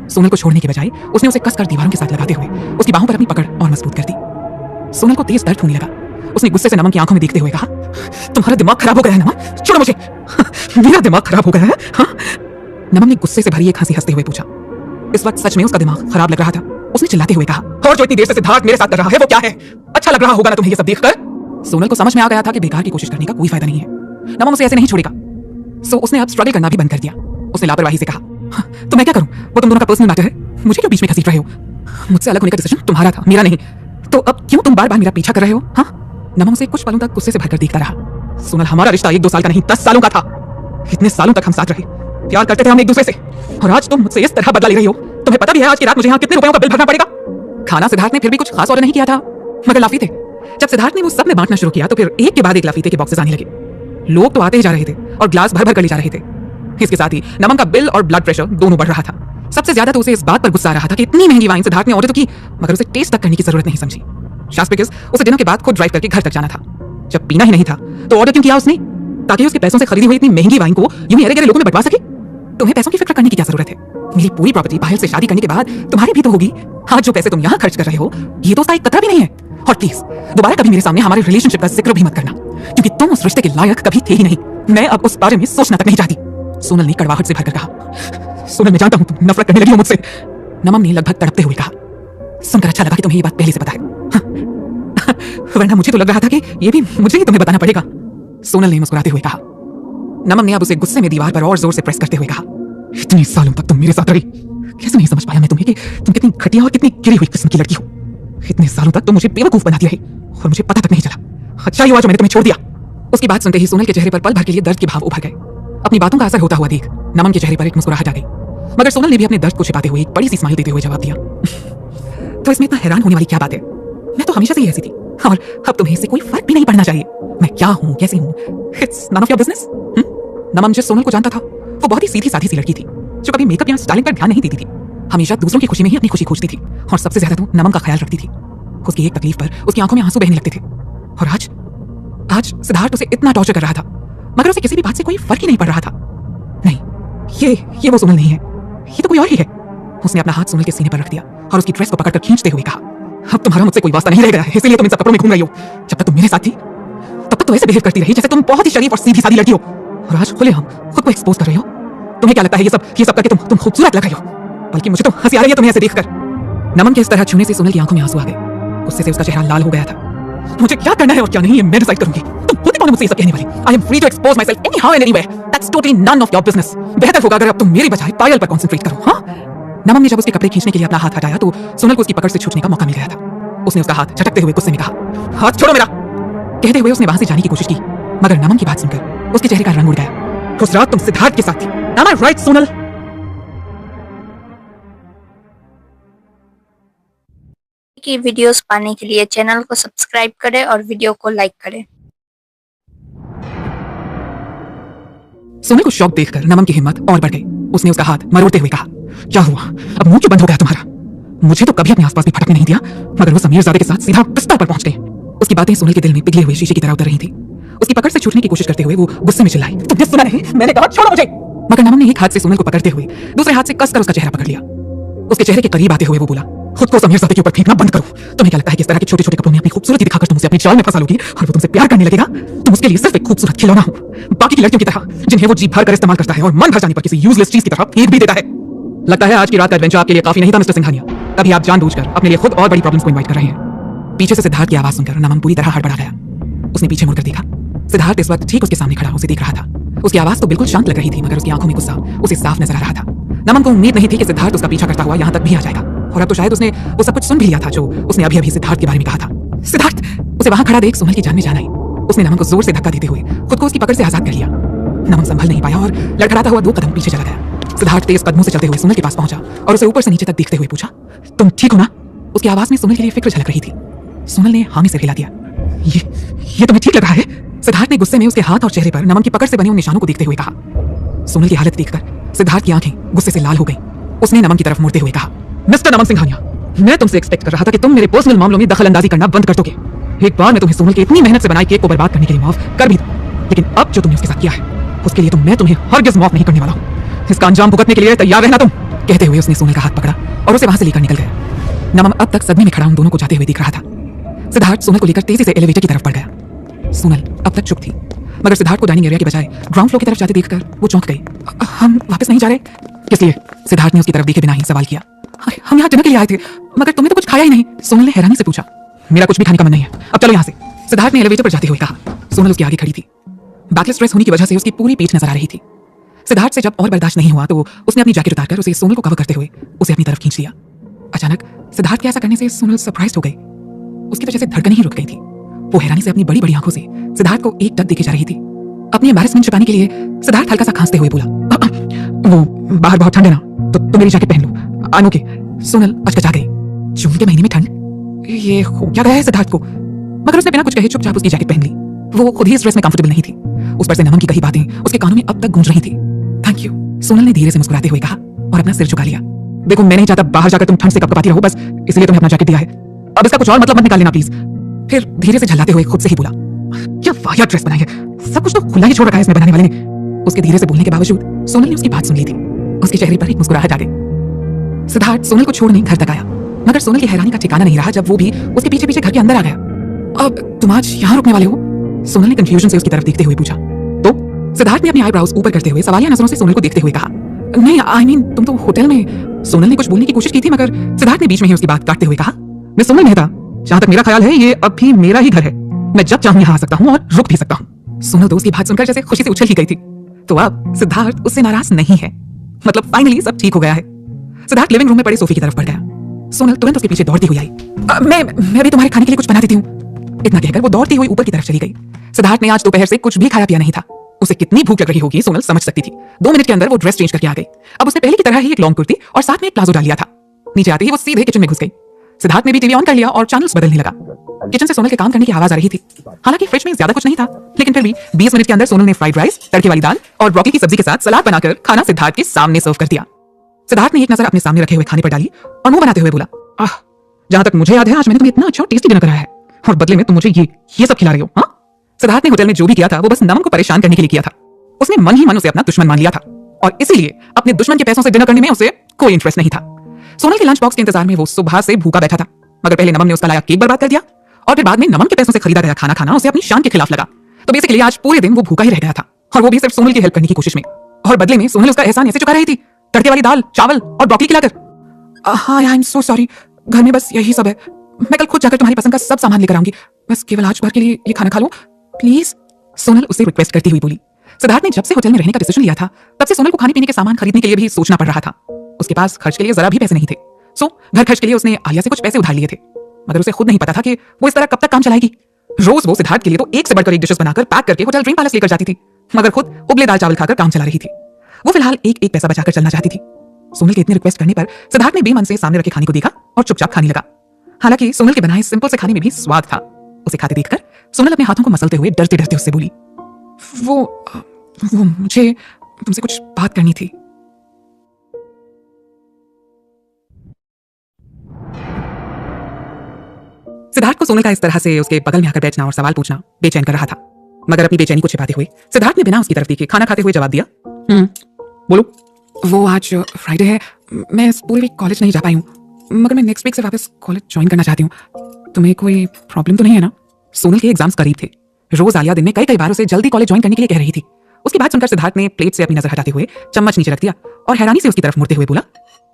सोनल को छोड़ने के बजाय उसने उसे कसकर दीवारों के साथ लगाते हुए उसकी बाहों पर अपनी पकड़ और मजबूत कर दी। सोनल को तेज दर्द होने लगा। उसने गुस्से से नमन की आंखों में देखते हुए कहा, तुम्हारा दिमाग खराब हो गया है नमन, छोड़ो मुझे। मेरा दिमाग खराब हो गया है? हाँ? नमन ने गुस्से से भरी एक हंसी हंसते हुए पूछा। इस वक्त सच में उसका दिमाग खराब लग रहा था। उसने चिल्लाते हुए कहा, और जो इतनी देर से सिद्धार्थ मेरे साथ कर रहा है वो क्या है? अच्छा लग रहा होगा ना तुम्हें ये सब देखकर? सोनल को समझ में आ गया था कि बेकार की कोशिश करने का कोई फायदा नहीं है। नमन उसे ऐसे नहीं छोड़ेगा। सो उसने अब स्ट्रगल करना भी बंद कर दिया। उसने लापरवाही से कहा, तो मैं क्या करूं? वो तुम दोनों का पर्सनल मैटर है, मुझे क्यों बीच में घसीट रहे हो? मुझसे अलग होने का डिसीजन तुम्हारा था, मेरा नहीं। तो अब क्यों तुम बार बार मेरा पीछा कर रहे हो? हाँ? नमन उसे कुछ पलों तक गुस्से से भरकर देखता रहा। सोनल, हमारा रिश्ता 1-2 साल का नहीं 10 सालों का था। इतने सालों तक हम साथ रहे, प्यार करते थे हम एक दूसरे से, और आज तुम मुझसे इस तरह बदला ले रही हो। तुम्हें पता भी है आज की रात मुझे यहाँ कितने रुपयों का बिल भरना पड़ेगा? खाना सिद्धार्थ ने फिर भी कुछ खास ऑर्डर नहीं किया था, मगर लाफीते। जब सिद्धार्थ ने वो सब में बांटना शुरू किया तो फिर एक के बाद एक लाफीते के बॉक्सेस आने लगे। लोग तो आते ही जा रहे थे और ग्लास भर भर कर ले जा रहे थे। इसके साथ ही नमन का बिल और ब्लड प्रेशर दोनों बढ़ रहा था। सबसे ज्यादा तो उसे इस बात पर गुस्सा आ रहा था कि इतनी महंगी वाइन सिद्धार्थ ने ऑर्डर तो की, मगर उसे टेस्ट तक करने की जरूरत नहीं समझी। शास्त्रिक उसे डिनर के बाद खुद ड्राइव करके घर तक जाना था। जब पीना ही नहीं था तो ऑर्डर क्यों किया उसने? ताकि उसके पैसों से खरीदी हुई इतनी महंगी वाइन को यूं ही अरे गहरे लोगों में बंटवा सके। तुम्हें पैसों की फिक्र करने की क्या जरूरत है? मेरी पूरी प्रॉपर्टी पायल से शादी करने के बाद तुम्हारी भी तो होगी। आज जो पैसे तुम यहाँ खर्च कर रहे हो ये तो उसका एक कतरा भी नहीं है। और प्लीज दोबारा कभी मेरे सामने हमारे रिलेशनशिप का जिक्र भी मत करना, क्योंकि तुम उस रिश्ते के लायक कभी थे ही नहीं। मैं अब उस बारे में सोचना तक नहीं चाहती। सोनल ने कड़वाहट से भरकर कहा। सोनल, मैं जानता हूं तुम नफरत करने लगी हो मुझसे, नमन ने लगभग तड़पते हुए कहा। सुनकर अच्छा लगा कि तुम्हें ये बात पहले से पता है, वरना मुझे तो लग रहा था कि ये भी मुझे ही तुम्हें बताना पड़ेगा, सोनल ने मुस्कुराते हुए कहा। नमन ने अब उसे गुस्से में दीवार पर और जोर से प्रेस करते हुए कहा, इतने सालों तक तुम मेरे साथ रही, कैसे नहीं समझ पाया मैं तुम्हें कि तुम कितनी घटिया और कितनी गिरी हुई किस्म की लड़की हो। इतने सालों तक तुम मुझे बेवकूफ बना दिया है और मुझे पता तक नहीं चला। अच्छा ही हुआ जो मैंने तुम्हें छोड़ दिया। उसकी बात सुनते ही सोनल के चेहरे पर पल भर के लिए दर्द के भाव उभर गए। अपनी बातों का असर होता हुआ देख नमन के चेहरे पर एक मुस्कुराहट आ गई, मगर सोनल ने भी अपने दर्द को छिपाते हुए एक बड़ी सी स्माइल देते हुए जवाब दिया, तो इसमें इतना हैरान होने वाली क्या बात है? मैं तो हमेशा से ही ऐसी थी और अब तुम्हें इससे कोई फर्क भी नहीं पड़ना चाहिए। मैं क्या हूँ, कैसी हूँ, it's none of your business. Naman जिस सोनल को जानता था वो बहुत ही सीधी साधी सी लड़की थी जो कभी मेकअप या स्टाइलिंग पर ध्यान नहीं देती थी। हमेशा दूसरों की खुशी में ही अपनी खुशी खोजती थी और सबसे ज्यादा तो नमन का ख्याल रखती थी। उसकी एक तकलीफ पर उसकी आंखों में आंसू बहने लगते थे। और आज सिद्धार्थ उसे इतना टॉर्चर कर रहा था, मगर उसे किसी भी बात से कोई फर्क ही नहीं पड़ रहा था। नहीं, ये वो सोनल नहीं है, ये तो कोई और ही है। उसने अपना हाथ सोनल के सीने पर रख दिया और उसकी ड्रेस को पकड़कर खींचते हुए कहा, अब तुम्हारा मुझसे कोई वास्ता नहीं रह गया है, इसलिए तुम इन सब कपड़ों में घूम रही हो। जब तक तुम मेरे साथ थी तब तक तो ऐसे बिहेव करती रही जैसे तुम बहुत ही शरीफ और सीधी सादी लड़की हो, और आज खुले हम खुद को एक्सपोज कर रही हो। तुम्हें क्या लगता है ये सब करके तुम खूबसूरत लग रही हो? बल्कि मुझे तो हंसी आ रही है तुम्हें ऐसे देखकर। नमन के इस तरह छूने से सोनल की आंखों में आंसू आ गए। गुस्से से उसका चेहरा लाल हो गया था। मुझे क्या करना है और क्या नहीं मैं डिसाइड करूंगी। तुम खुद ही कौन मुझसे ये सब कहने वाली? I am free to expose myself anyhow and anywhere, that's totally none of your business. बेहतर होगा अगर अब तुम मेरी बजाय पायल पर कंसंट्रेट करो। हाँ? नमन ने जब उसके कपड़े खींचने के लिए अपना हाथ हटाया तो सोनल को उसकी पकड़ से छूटने का मौका मिल गया था। उसने उसका हाथ झटकते हुए गुस्से में कहा, हाथ छोड़ो मेरा। कहते हुए उसने वहां से जाने की कोशिश की, मगर नमन की बात सुनकर उसके चेहरे का रंग उड़ गया। उस रात तुम सिद्धार्थ के साथ थी, एम आई राइट सोनल? की वीडियोस पाने के लिए चैनल को सब्सक्राइब करें और वीडियो को लाइक करें। सोनल को शॉक देखकर नमन की हिम्मत और बढ़ गई। उसने उसका हाथ मरोड़ते हुए कहा, क्या हुआ? अब मुंह क्यों बंद हो गया तुम्हारा? मुझे तो कभी अपने आसपास भी फटकने नहीं दिया, मगर वो समीरजादे के साथ सीधा बिस्तर पर पहुंच गए। उसकी बातें सोनल के दिल में पिघले हुए शीशे की तरह उतर रही थी। उसकी पकड़ से छूटने की कोशिश करते हुए वो गुस्से में चिल्लाई, तुमने सुना नहीं? मैंने कहा छोड़ो मुझे। मगर नमन ने एक हाथ से सोनल को पकड़ते हुए दूसरे हाथ से कसकर उसका चेहरा पकड़ लिया। उसके चेहरे के करीब आते हुए वो बोला, खुद को समीरजादे के ऊपर फेंकना बंद करो। तुम्हें क्या लगता है कि इस तरह के छोटे छोटे कपड़ों में अपनी खूबसूरती दिखाकर तुम उसे अपनी जाल में फंसा लोगी और वो तुमसे प्यार करने लगेगा? तुम उसके लिए सिर्फ एक खूबसूरत खिलौना हो, बाकी की लड़कियों की तरह जिन्हें वो जी भर कर इस्तेमाल करता है और मन भर जाने पर किसी यूजलेस चीज की तरह फेंक भी देता है। लगता है आज की रात का एडवेंचर आपके लिए काफी नहीं था मिस्टर सिंघानिया। तभी आप जानबूझकर अपने लिए खुद और बड़ी प्रॉब्लम्स को इनवाइट कर रहे हैं। पीछे से सिद्धार्थ की आवाज सुनकर नमन पूरी तरह हड़बड़ा गया। उसने पीछे मुड़कर देखा। सिद्धार्थ इस वक्त ठीक उसके सामने खड़ा उसे देख रहा था। उसकी आवाज तो बिल्कुल शांत लग रही थी, मगर उसकी आंखों में गुस्सा उसे साफ नजर आ रहा था। नमन को उम्मीद नहीं थी कि सिद्धार्थ उसका पीछा करता हुआ यहाँ तक भी आ जाएगा, और अब तो शायद उसने वो सब कुछ सुन भी लिया था जो उसने अभी अभी सिद्धार्थ के बारे में कहा था। सिद्धार्थ! उसे वहां खड़ा देख सोनल की जान में जान आई। उसने नमन को जोर से धक्का देते हुए खुद को उसकी पकड़ से आजाद कर लिया। नमन संभल नहीं पाया और लड़खड़ाता हुआ 2 कदम पीछे चला गया। सिद्धार्थ तेज कदमों से चलते हुए सोनल के पास पहुंचा और उसे ऊपर से नीचे तक देखते हुए पूछा, तुम ठीक हो ना? उसकी आवाज में सोनल के लिए फिक्र झलक रही थी। सोनल ने हामी से हिला दिया। ये तुम्हें ठीक लग रहा है? सिद्धार्थ ने गुस्से में उसके हाथ और चेहरे पर नमन की पकड़ से बने उन निशानों को देखते हुए कहा। सोनल की हालत देखकर सिद्धार्थ की आंखें गुस्से से लाल हो गईं। उसने नमन की तरफ मुड़ते हुए कहा, मिस्टर नमन सिंघानिया, मैं तुमसे एक्सपेक्ट कर रहा था कि तुम मेरे पर्सनल मामलों में दखल अंदाजी करना बंद कर दोगे। एक बार मैं तुम्हें सोनल के इतनी मेहनत से बनाई केक को बर्बाद करने के लिए माफ कर भी दूं, लेकिन अब जो तुमने उसके साथ किया है उसके लिए तो मैं तुम्हें हरगिज़ माफ नहीं करने वाला हूं। इसका अंजाम भुगतने के लिए तैयार रहना तुम। कहते हुए उसने सोनल का हाथ पकड़ा और उसे वहां से लेकर निकल गया। नमम अब तक सदमे में खड़ा उन दोनों को जाते हुए दिख रहा था। सिद्धार्थ सोनल को लेकर तेजी से एलिवेटर की तरफ बढ़ गया। सोनल अब तक चुप थी, मगर सिद्धार्थ को डाइनिंग एरिया के बजाय ग्राउंड फ्लोर की तरफ जाते देखकर वो चौंक गई। हम वापस नहीं जा रहे? किस लिए? सिद्धार्थ ने उसकी तरफ देखे बिना ही सवाल किया। हम यहाँ डिनर के लिए आए थे, मगर तुमने तो कुछ खाया ही नहीं। सोनल ने हैरानी से पूछा। मेरा कुछ भी खाने का मन नहीं है, अब चलो यहाँ से, सिद्धार्थ ने एलिवेटर पर जाते हुए कहा। सोनल उसके आगे खड़ी थी। बैकलेस ड्रेस होने की वजह से उसकी पूरी पीठ नजर आ रही थी। सिद्धार्थ से जब और बर्दाश्त नहीं हुआ तो उसने अपनी जैकेट उतारकर उसे सोनल को कवर करते हुए उसे अपनी तरफ खींच लिया। अचानक सिद्धार्थ के ऐसा करने से सोनल सरप्राइज हो गई। उसकी वजह से धड़कनें ही रुक गई थी। वो हैरानी से अपनी बड़ी बड़ी आंखों से सिद्धार्थ को एक टक देखे जा रही थी। अपनी एम्बैरेसमेंट छिपाने के लिए सिद्धार्थ हल्का सा खांसते हुए बोला, वो बाहर बहुत ठंड है ना, तो मेरी जैकेट पहन लो। I am okay. सोनल अचकचा गई। जून के महीने में ठंड? ये हो क्या गया है सिद्धार्थ को? मगर उसने बिना कुछ कहे चुपचाप उसकी जैकेट पहन ली। वो खुद ही इस ड्रेस में कंफर्टेबल नहीं थी। उस पर से नमन की कही बातें उसके कानों में अब तक गूंज रही थी। थैंक यू, सोनल ने धीरे से मुस्कुराते हुए कहा और अपना सिर झुका लिया। देखो, मैं नहीं चाहता बाहर जाकर तुम ठंड से कपकपाती रहो, बस इसलिए तुम्हें अपना जैकेट दिया है। अब इसका कुछ और मतलब मत निकाल लेना प्लीज। फिर धीरे से झल्लाते हुए खुद से ही बोला, क्या वाहियात ड्रेस बनाई है, सब कुछ तो खुला ही छोड़ रखा है इसमें बनाने वाले ने। उसके धीरे से बोलने के बावजूद सोनल ने उसकी बात सुन ली थी। उसके चेहरे पर एक मुस्कुराहट आ गई। सिद्धार्थ सोनल को छोड़ने घर तक आया, मगर सोनल की हैरानी का ठिकाना नहीं रहा जब वो भी उसके पीछे पीछे घर के अंदर आ गया। अब तुम आज यहाँ रुकने वाले हो? सोनल ने कंफ्यूजन से उसकी तरफ देखते हुए पूछा। तो सिद्धार्थ ने अपनी आईब्राउज ऊपर करते हुए सवालिया नजरों से सोनल को देखते हुए कहा, नहीं आई मीन तुम तो होटल में। सोनल ने कुछ बोलने की कोशिश की थी, मगर सिद्धार्थ ने बीच में ही उसकी बात काटते हुए कहा, मैं सोनल मेहता, जहां तक मेरा ख्याल है ये अब भी मेरा ही घर है। मैं जब चाहूं यहाँ आ सकता हूँ और रुक भी सकता हूँ। सोनल तो उसकी बात सुनकर जैसे खुशी से उछल ही गई थी। तो अब सिद्धार्थ उससे नाराज नहीं है, मतलब फाइनली सब ठीक हो गया है। सिद्धार्थ लिविंग रूम में पड़े सोफे की तरफ बढ़ गया। सोनल तुरंत उसके पीछे दौड़ती हुई आई। मैं भी तुम्हारे खाने के लिए कुछ बना देती हूँ। इतना कहकर वो दौड़ती हुई ऊपर की तरफ चली गई। सिद्धार्थ ने आज दोपहर से कुछ भी खाया पिया नहीं था। उसे कितनी भूख लग रही होगी सोनल समझ सकती थी। 2 मिनट के अंदर वो ड्रेस चेंज करके आ गई। अब उसने पहले की तरह ही एक लॉन्ग कुर्ती और साथ में एक प्लाजो डाल लिया था। नीचे आते ही वो सीधे किचन में घुस गई। सिद्धार्थ ने भी टीवी ऑन कर लिया और चैनल्स बदलने लगा। किचन से सोनल के काम करने की आवाज आ रही थी। हालांकि फ्रिज में ज्यादा कुछ नहीं था, लेकिन फिर भी 20 मिनट के अंदर सोनल ने फ्राइड राइस, तड़के वाली दाल और ब्रोकली की सब्जी के साथ सलाद बनाकर खाना सिद्धार्थ के सामने सर्व कर दिया। सिद्धार्थ ने एक नजर अपने सामने रखे हुए खाने पर डाली और मुंह बनाते हुए बोला, आह, जहां तक मुझे याद है आज मैंने तुम्हें इतना अच्छा टेस्टी डिनर कराया है और बदले में तुम मुझे ये सब खिला रहे हो। हाँ? सिद्धार्थ ने होटल में जो भी किया था वो बस नमन को परेशान करने के लिए किया था। उसने मन ही मन उसे अपना दुश्मन मान लिया था और इसीलिए अपने दुश्मन के पैसों से डिनर करने में उसे कोई इंटरेस्ट नहीं था। सोनल के लंच बॉक्स के इंतजार में वो सुबह से भूखा बैठा था, मगर पहले नमन ने उसका लाया केक बर्बाद कर दिया और फिर बाद में नमन के पैसों से खरीदा गया खाना खाना उसे अपनी शान के खिलाफ लगा। तो बेसिकली आज पूरे दिन वो भूखा ही रह गया था, और वो भी सिर्फ सोनल की हेल्प करने की कोशिश में। और बदले में सोनल उसका एहसान ऐसे चुका रही थी, तड़के वाली दाल, चावल और ब्रोकली खिलाकर। हाँ, आई एम सो सॉरी, घर में बस यही सब है। मैं कल खुद जाकर तुम्हारी पसंद का सब सामान लेकर आऊंगी, बस केवल आज भर के लिए ये खाना खा लो प्लीज, सोनल उसे रिक्वेस्ट करती हुई बोली। सिद्धार्थ ने जब से होटल में रहने का डिसीजन लिया था तब से सोनल को खाने पीने के सामान खरीदने के लिए भी सोचना पड़ रहा था। उसके पास खर्च के लिए जरा भी पैसे नहीं थे। सो घर खर्च के लिए उसने आलिया से कुछ पैसे उधार लिए थे, मगर उसे खुद नहीं पता था कि वो इस तरह कब तक काम चलाएगी। रोज वो सिद्धार्थ के लिए तो एक से बढ़कर एक डिशेस बनाकर पैक करके होटल ड्रीम पैलेस लेकर जाती थी, मगर खुद उबले दाल चावल खाकर काम चला रही थी। वो फिलहाल एक एक पैसा बचाकर चलना चाहती थी। सोनल के इतने रिक्वेस्ट करने पर सिद्धार्थ ने बेमन से सामने रखे खाने को देखा और चुपचाप खाने लगा। हालांकि सोनल के बनाए सिंपल से खाने में भी स्वाद था। उसे खाते देखकर सोनल अपने हाथों को मसलते हुए डरते डरते उससे बोली, वो मुझे तुमसे कुछ बात करनी थी। सिद्धार्थ को सोनल का इस तरह से उसके बगल में आकर बैठना और सवाल पूछना बेचैन कर रहा था, मगर अपनी बेचैनी को छिपाते हुए सिद्धार्थ ने बिना उसकी तरफ देखे खाना खाते हुए जवाब दिया, बोलो। वो आज फ्राइडे है, मैं इस पूरे वीक कॉलेज नहीं जा पाई हूँ, मगर मैं नेक्स्ट वीक से वापस कॉलेज ज्वाइन करना चाहती हूँ। तुम्हें कोई प्रॉब्लम तो नहीं है ना? सोनल के एग्जाम्स करीब थे। रोज आलिया दिन में कई बार उसे जल्दी कॉलेज ज्वाइन करने के लिए कह रही थी। उसकी बात सुनकर सिद्धार्थ ने प्लेट से अपनी नजर हटाते हुए चम्मच नीचे रख दिया और हैरानी से उसकी तरफ मुड़ते हुए बोला,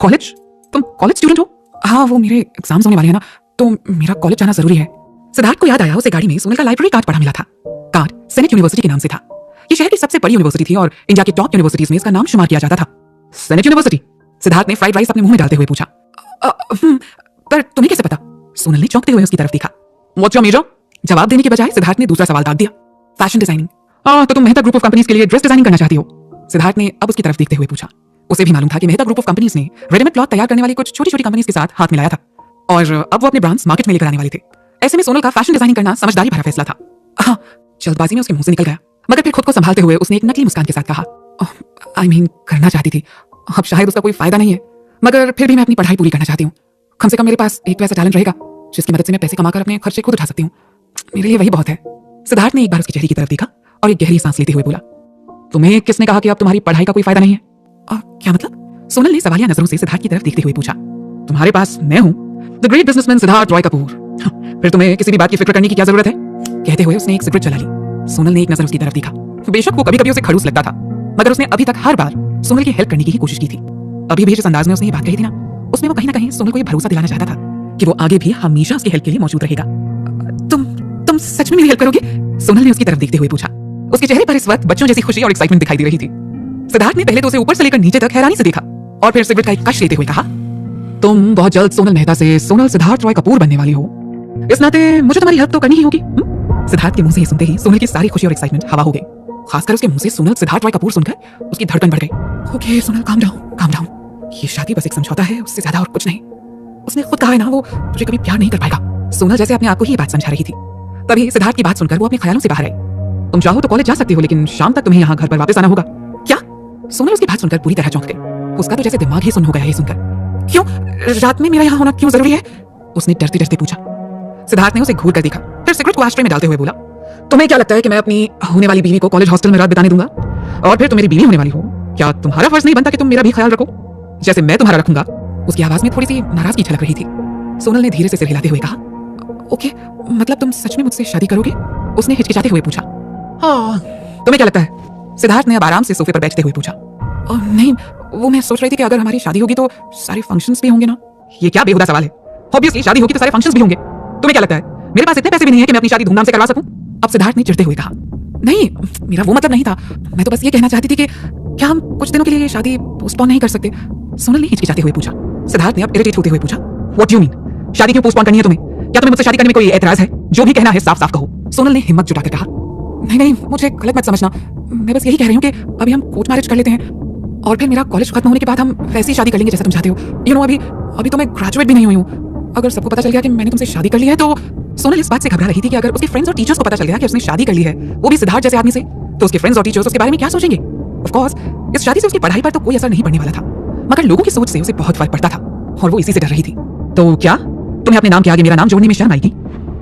कॉलेज? तुम कॉलेज स्टूडेंट हो? हाँ, वो मेरे एग्जाम्स होने वाले हैं ना, तो मेरा कॉलेज जाना जरूरी है। सिद्धार्थ को याद आया उसे गाड़ी में सोनल का लाइब्रेरी कार्ड पड़ा मिला था। कार्ड सेनेट यूनिवर्सिटी के नाम से था। ये शहर की सबसे बड़ी यूनिवर्सिटी थी और इंडिया की टॉप यूनिवर्सिटीज में इसका नाम शुमार किया जाता था। Senate university? सिद्धार्थ ने फ्राइड राइस अपने मुंह में डालते हुए पूछा। पर तुम्हें कैसे पता? सोनल ने चौंकते हुए उसकी तरफ देखा। What's your major? जवाब देने के बजाय सिद्धार्थ ने दूसरा सवाल दाग दिया। Fashion designing. तो तुम मेहता ग्रुप ऑफ कंपनीज के लिए ड्रेस डिजाइनिंग करना चाहती हो? सिद्धार्थ ने अब उसकी तरफ देखते हुए पूछा। उसे भी मालूम था कि मेहता ग्रुप ऑफ कंपनीज ने रेडीमेड क्लॉथ तैयार करने वाली कुछ छोटी छोटी कंपनीज के साथ हाथ मिलाया था और अब वो अपने ब्रांड्स मार्केट में लेकर आने वाले थे। ऐसे में सोनल का फैशन डिजाइनिंग करना समझदारी भरा फैसला था। हाँ, जल्दबाजी में उसके मुंह से निकल गया, मगर फिर खुद को संभालते हुए उसने एक नकली मुस्कान के साथ कहा, आई मीन करना चाहती थी, अब शायद उसका कोई फायदा नहीं है, मगर फिर भी मैं अपनी पढ़ाई पूरी करना चाहती हूँ। कम से कम मेरे पास एक वैसा टैलेंट रहेगा जिसकी मदद से मैं पैसे कमाकर अपने खर्चे खुद उठा सकती हूँ। मेरे लिए वही बहुत है। सिद्धार्थ ने एक बार उसके चेहरे की तरफ देखा और एक गहरी सांस लेते हुए बोला, तुम्हें किसने कहा कि अब तुम्हारी पढ़ाई का कोई फायदा नहीं है? क्या मतलब? सोनल ने सवालिया नजरों से सिद्धार्थ की तरफ देखते हुए पूछा। तुम्हारे पास मैं हूं, the great businessman Siddharth Roy Kapoor. फिर तुम्हें किसी भी बात की फिक्र करने की क्या जरूरत है? कहते हुए उसने एक सिगरेट जला ली। सोनल ने एक नजर उसकी तरफ देखा। बेशक वो कभी कभी उसे खड़ूस लगता था, मगर उसने अभी तक हर बार सोनल की हेल्प करने की ही कोशिश की थी। अभी भी जिस अंदाज में उसने ये बात कही थी ना, उसमें वो कहीं ना कहीं सोनल को ये भरोसा दिलाना चाहता था कि वो आगे भी हमेशा उसकी हेल्प के लिए मौजूद रहेगा। तुम सच में मेरी हेल्प करोगे? सोनल ने उसकी तरफ देखते हुए पूछा। उसके चेहरे पर इस वक्त बच्चों जैसी खुशी और एक्साइटमेंट दिखाई दे रही थी। सिद्धार्थ ने पहले तो उसे ऊपर से लेकर नीचे तक हैरानी से देखा और फिर सिगरेट का एक कश लेते हुए कहा, तुम बहुत जल्द सोनल मेहता से सोनल सिद्धार्थ रॉय कपूर बनने वाली हो। इस नाते मुझे तुम्हारी हेल्प तो करनी ही होगी। सिद्धार्थ के मुंह से ये सुनते ही सोनल की सारी खुशी और एक्साइटमेंट हवा हो गई। खासकर उसके मुंह से सोनल सिद्धार्थ रॉय कपूर सुनकर उसकी धड़कन बढ़ गई। Okay Sonal, calm down. ये शादी बस एक समझौता है, उससे ज्यादा और कुछ नहीं। उसने खुद कहा है ना, वो तुझे कभी प्यार नहीं कर पाएगा। सोनल जैसे अपने आप को ही ये बात समझा रही थी। तभी सिद्धार्थ की बात सुनकर वो अपने ख्यालों से बाहर आई। तुम चाहो तो कॉलेज जा सकती हो, लेकिन शाम तक तुम्हें यहाँ घर पर वापस आना होगा। क्या? सोनल उसकी बात सुनकर पूरी तरह चौंक गई। उसका तो जैसे दिमाग ही सुन्न हो गया है सुनकर। क्यों? रात में मेरा यहाँ होना क्यों जरूरी है? उसने डरते डरते पूछा। सिद्धार्थ ने उसे घूर कर देखा, फिर सिगरेट को आश्रय में डालते हुए बोला, तुम्हें क्या लगता है कि मैं अपनी होने वाली बीवी को कॉलेज हॉस्टल में रात बिताने दूंगा? और फिर तुम मेरी बीवी होने वाली हो, क्या तुम्हारा फर्ज नहीं बनता कि तुम मेरा भी ख्याल रखो जैसे मैं तुम्हारा रखूंगा? उसकी आवाज में थोड़ी सी नाराजगी झलक रही थी। सोनल ने धीरे से सिर हिलाते हुए कहा, ओके, मतलब तुम सच में मुझसे शादी करोगे? उसने हिचकिचाते हुए पूछा। हाँ, तुम्हें क्या लगता है? सिद्धार्थ ने अब आराम से सोफे पर बैठते हुए पूछा। नहीं, वो मैं सोच रही थी कि अगर हमारी शादी होगी तो सारे फंक्शंस भी होंगे ना। ये क्या बेहुदा सवाल है? ऑब्वियसली शादी होगी तो सारे फंक्शंस भी होंगे। तुम्हें क्या लगता है मेरे पास इतने पैसे भी नहीं है कि मैं अपनी शादी धूमधाम से करवा सकूं? अब सिद्धार्थ ने चिढ़ते हुए कहा। नहीं, मेरा वो मतलब नहीं था। मैं तो बस ये कहना चाहती थी कि क्या हम कुछ दिनों के लिए ये शादी पोस्टपोन नहीं कर सकते? सोनल ने हिचकिचाते हुए पूछा। सिद्धार्थ ने अब इरिटेट होते हुए पूछा, व्हाट डू मीन? शादी क्यों पोस्टपोन करनी है तुम्हें? क्या तुम्हें मुझसे शादी करने में कोई एतराज है? जो भी कहना है साफ साफ कहो। सोनल ने हिम्मत जुटाकर कहा, नहीं, मुझे गलत मत समझना। मैं बस यही कह रही हूँ कि अभी हम कोर्ट मैरिज कर लेते हैं और फिर मेरा कॉलेज खत्म होने के बाद हम वैसी शादी कर लेंगे जैसा तुम चाहते हो। यू नो, अभी तो मैं ग्रेजुएट भी नहीं हुई हूँ। अगर सबको पता चल गया कि मैंने तुमसे शादी कर ली है तो सोनल इस बात से घबरा रही थी कि अगर उसके फ्रेंड्स और टीचर्स को पता चल गया कि उसने शादी कर ली है, वो भी सिद्धार्थ जैसे आदमी से, तो उसके फ्रेंड्स और टीचर्स उसके बारे में क्या सोचेंगे? ऑफ कोर्स इस शादी से उसकी पढ़ाई पर तो कोई असर नहीं पड़ने वाला था, मगर लोगों की सोच से उसे बहुत फर्क पड़ता था और वो इसी से डर रही थी। तो क्या तुम्हें अपने नाम के आगे मेरा नाम जोड़ने में शर्म आएगी?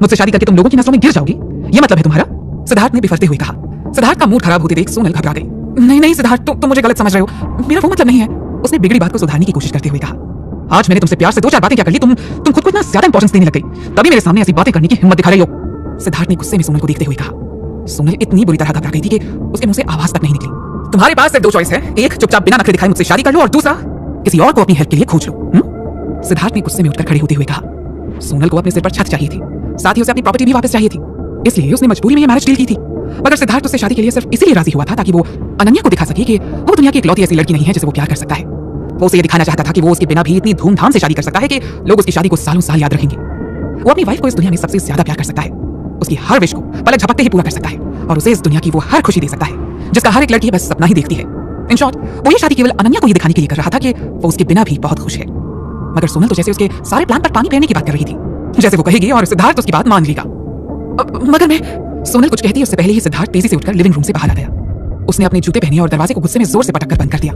मुझसे शादी करके तुम लोगों की नजरों में गिर जाओगी, ये मतलब है तुम्हारा? सिद्धार्थ ने बिफरते हुए कहा। सिद्धार्थ का मूड खराब होते देख सोनल घबरा गई। नहीं सिद्धार्थ, तुम मुझे गलत समझ रहे हो, मेरा वो मतलब नहीं है। उसने बिगड़ी बात को सुधारने की कोशिश करते हुए कहा, आज मैंने तुमसे प्यार से दो चार बातें क्या कर ली, तुम खुद को इतना ज्यादा इंपॉर्टेंस देने लग गई, तभी मेरे सामने ऐसी बातें करने की हिम्मत दिखा रही हो। सिद्धार्थ ने गुस्से में सोनल को देखते हुए कहा। सोनल इतनी बुरी तरह घबरा गई थी कि उसके मुंह से आवाज तक नहीं निकली। तुम्हारे पास सिर्फ दो चॉइस है, एक चुपचाप बिना नखरे दिखाए मुझसे शादी कर लो और दूसरा किसी और को अपनी हेल्प के लिए खोज लो। सिद्धार्थ ने गुस्से में उठकर खड़े होते हुए कहा। सोनल को अपने सिर पर छत चाहिए थी, साथ ही उसे अपनी प्रॉपर्टी भी वापस चाहिए थी, इसलिए उसने मजबूरी में ये मैरिज डील की थी। मगर सिद्धार्थ उससे शादी के लिए सिर्फ इसीलिए राजी हुआ था ताकि वो अनन्या को दिखा सके कि वो दुनिया की इकलौती ऐसी लड़की नहीं है जिसे वो प्यार कर सकता है। वो उसे ये दिखाना चाहता था कि वो उसके बिना भी इतनी धूमधाम से शादी कर सकता है कि लोग उसकी शादी को सालों साल याद रखेंगे। वो अपनी वाइफ को इस दुनिया में सबसे ज्यादा प्यार कर सकता है, उसकी हर विश को पलक झपकते ही पूरा कर सकता है और उसे इस दुनिया की वो हर खुशी दे सकता है जिसका हर एक लड़की बस सपना ही देखती है। इन शॉर्ट, वो ये शादी केवल अनन्या को ही दिखाने के लिए कर रहा था कि वो उसके बिना भी बहुत खुश है। मगर सोनल तो जैसे उसके सारे प्लान पर पानी फेरने की बात कर रही थी, जैसे वो कहेगी और सिद्धार्थ उसकी बात मान लेगा। मगर मैं सोनल कुछ कहती उससे पहले ही सिद्धार्थ तेजी से उठकर लिविंग रूम से बाहर आ गया। उसने अपने जूते पहने और दरवाजे को गुस्से में जोर से पटक कर बंद कर दिया।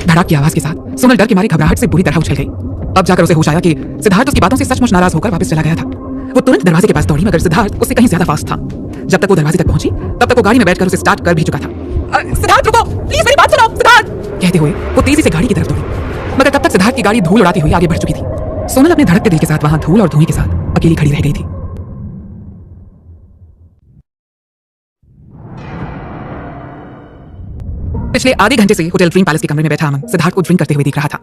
धड़ाक की आवाज के साथ सोनल डर के मारे घबराहट से बुरी तरह उछल गई। अब जाकर उसे होश आया कि सिद्धार्थ उसकी बातों से सचमुच नाराज होकर वापस चला गया था। वो तुरंत दरवाजे के पास दौड़ी, मगर सिद्धार्थ उससे कहीं ज्यादा फास्ट था। जब तक वो दरवाजे तक पहुंची तब तक वो गाड़ी में बैठकर उसे स्टार्ट कर भी चुका था। सिद्धार्थ रुको, प्लीज मेरी बात सुनो सिद्धार्थ, कहते हुए वो तेजी से गाड़ी की तरफ दौड़ी, मगर तब तक सिद्धार्थ की गाड़ी धूल उड़ाती हुई आगे बढ़ चुकी थी। सोनल अपने धड़कते दिल के साथ वहां धूल और धुएं के साथ अकेली खड़ी रह गई थी। पिछले आधे घंटे से होटल ड्रीम पैलेस के कमरे में बैठा अमन सिद्धार्थ को ड्रिंक करते हुए देख रहा था।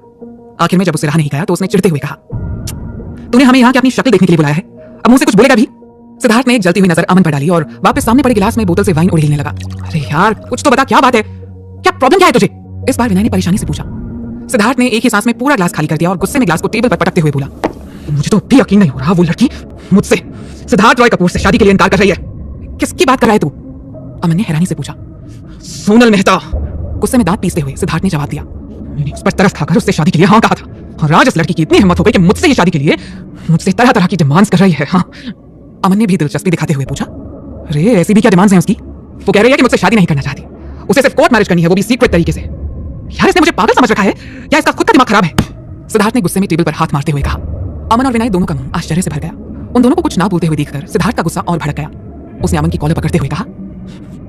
आखिर में जब उसे रहा नहीं गया तो उसने चिढ़ते हुए कहा, तूने हमें यहाँ की अपनी शक्ल देखने के लिए बुलाया है, अब मुझसे कुछ बोलेगा भी? सिद्धार्थ ने एक जलती हुई नजर अमन पर डाली और वापस सामने पड़े गिलास में बोतल से वाइन उड़ेलने लगा। अरे यार, कुछ तो बता, क्या बात है, क्या प्रॉब्लम क्या है तुझे? इस बार विनय ने परेशानी से पूछा। सिद्धार्थ ने एक ही सांस में पूरा ग्लास खाली कर दिया और गुस्से में ग्लास को टेबल पर पटकते हुए बोला, मुझे तो भी यकीन नहीं हो रहा, वो लड़की मुझसे सिद्धार्थ रॉय कपूर से शादी के लिए इनकार कर रही है। किसकी बात कर रहा है तू? अमन ने हैरानी से पूछा। सोनल मेहता, गुस्से में दांत पीसते हुए सिद्धार्थ ने जवाब दिया। मैंने उस पर तरस खाकर उससे शादी के लिए हाँ कहा था, और आज इस लड़की की इतनी हिम्मत हो गई कि मुझसे ही शादी के लिए मुझसे तरह तरह की डिमांड्स कर रही है। हाँ, अमन ने भी दिलचस्पी दिखाते हुए पूछा। अरे ऐसी भी क्या डिमांड्स हैं उसकी? वो कह रही है कि मुझसे शादी नहीं करना चाहती, उसे सिर्फ कोर्ट मैरिज करनी है, वो भी सीक्रेट तरीके से। यार, इसने मुझे पागल समझ रखा है या इसका खुद का दिमाग खराब है? सिद्धार्थ ने गुस्से में टेबल पर हाथ मारते हुए कहा। अमन और विनय दोनों का मुंह आश्चर्य से भर गया उन दोनों को कुछ ना बोलते हुए देखकर सिद्धार्थ का गुस्सा और भड़क गया। उसने अमन की कॉलर पकड़ते हुए कहा,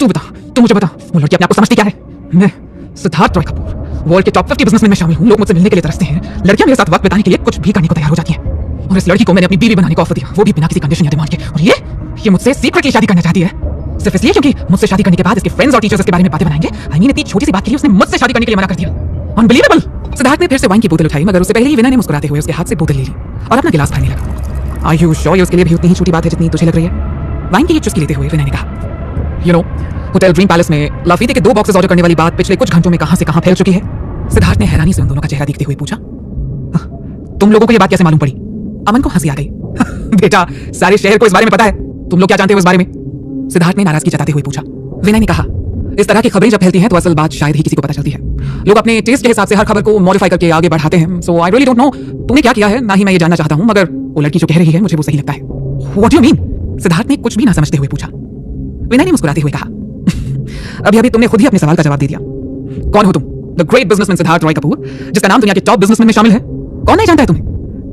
तू बता, तू मुझे बता, वो लड़की अपने आप को समझती क्या है? मैं सिद्धार्थ रॉय कपूर, वर्ल्ड के टॉप 50 बिजनेसमैन में शामिल हूँ। लोग मुझसे मिलने के लिए तरसते हैं, लड़कियां मेरे साथ वक्त बिताने के लिए कुछ भी करने को तैयार हो जाती हैं। और इस लड़की को मैंने अपनी बीवी बनाने का ऑफर दिया, वो भी बिना किसी कंडीशन या डिमांड के। और ये मुझसे सीक्रेटली शादी करना चाहती है, सिर्फ इसलिए क्योंकि मुझसे शादी करने के बाद इसके फ्रेंड्स और टीचर्स इसके बारे में बातें बनाएंगे। आई मीन, इतनी छोटी सी बात के लिए उसने मुझसे शादी करने के लिए मना कर दिया। अनबिलीवेबल। सिद्धार्थ ने फिर से वाइन की बोतल उठाई, मगर उससे पहले ही विनय ने मुस्कुराते हुए उसके हाथ से बोतल ले ली और अपना गिलास भरने लगा। आर यू श्योर ये उसके लिए भी उतनी ही छोटी बात है जितनी तुझे लग रही है? वाइन की चुस्की लेते हुए विनय ने कहा, you know, hotel dream palace में लफीते के 2 बॉक्सेस ऑर्डर करने वाली बात पिछले कुछ घंटों में कहां से कहां फैल चुकी है। सिद्धार्थ ने हैरानी से उन दोनों का चेहरा देखते हुए पूछा, तुम लोगों को ये बात कैसे मालूम पड़ी? अमन को हंसी आ गई। बेटा, सारे शहर को इस बारे में पता है, तुम लोग क्या जानते हो इस बारे में? सिद्धार्थ ने नाराजगी जताते हुए पूछा। विनय ने कहा, इस तरह की खबरें जब फैलती हैं तो असल बात शायद ही किसी को पता चलती है। लोग अपने टेस्ट के हिसाब से हर खबर को मॉडिफाई करके आगे बढ़ाते हैं। सो आई रियली डोंट नो तूने क्या किया है, ना ही मैं ये जानना चाहता हूं, मगर वो लड़की जो कह रही है मुझे वो सही लगता है। What do you mean? Siddharth ने कुछ भी ना समझते हुए पूछा। विनय ने मुस्कुराते हुए कहा, अभी तुमने खुद ही अपने सवाल का जवाब दे दिया। कौन हो तुम? The great businessman Siddharth Roy Kapoor, जिसका नाम दुनिया के टॉप बिजनेसमैन में शामिल है। कौन नहीं जानता है तुम्हें?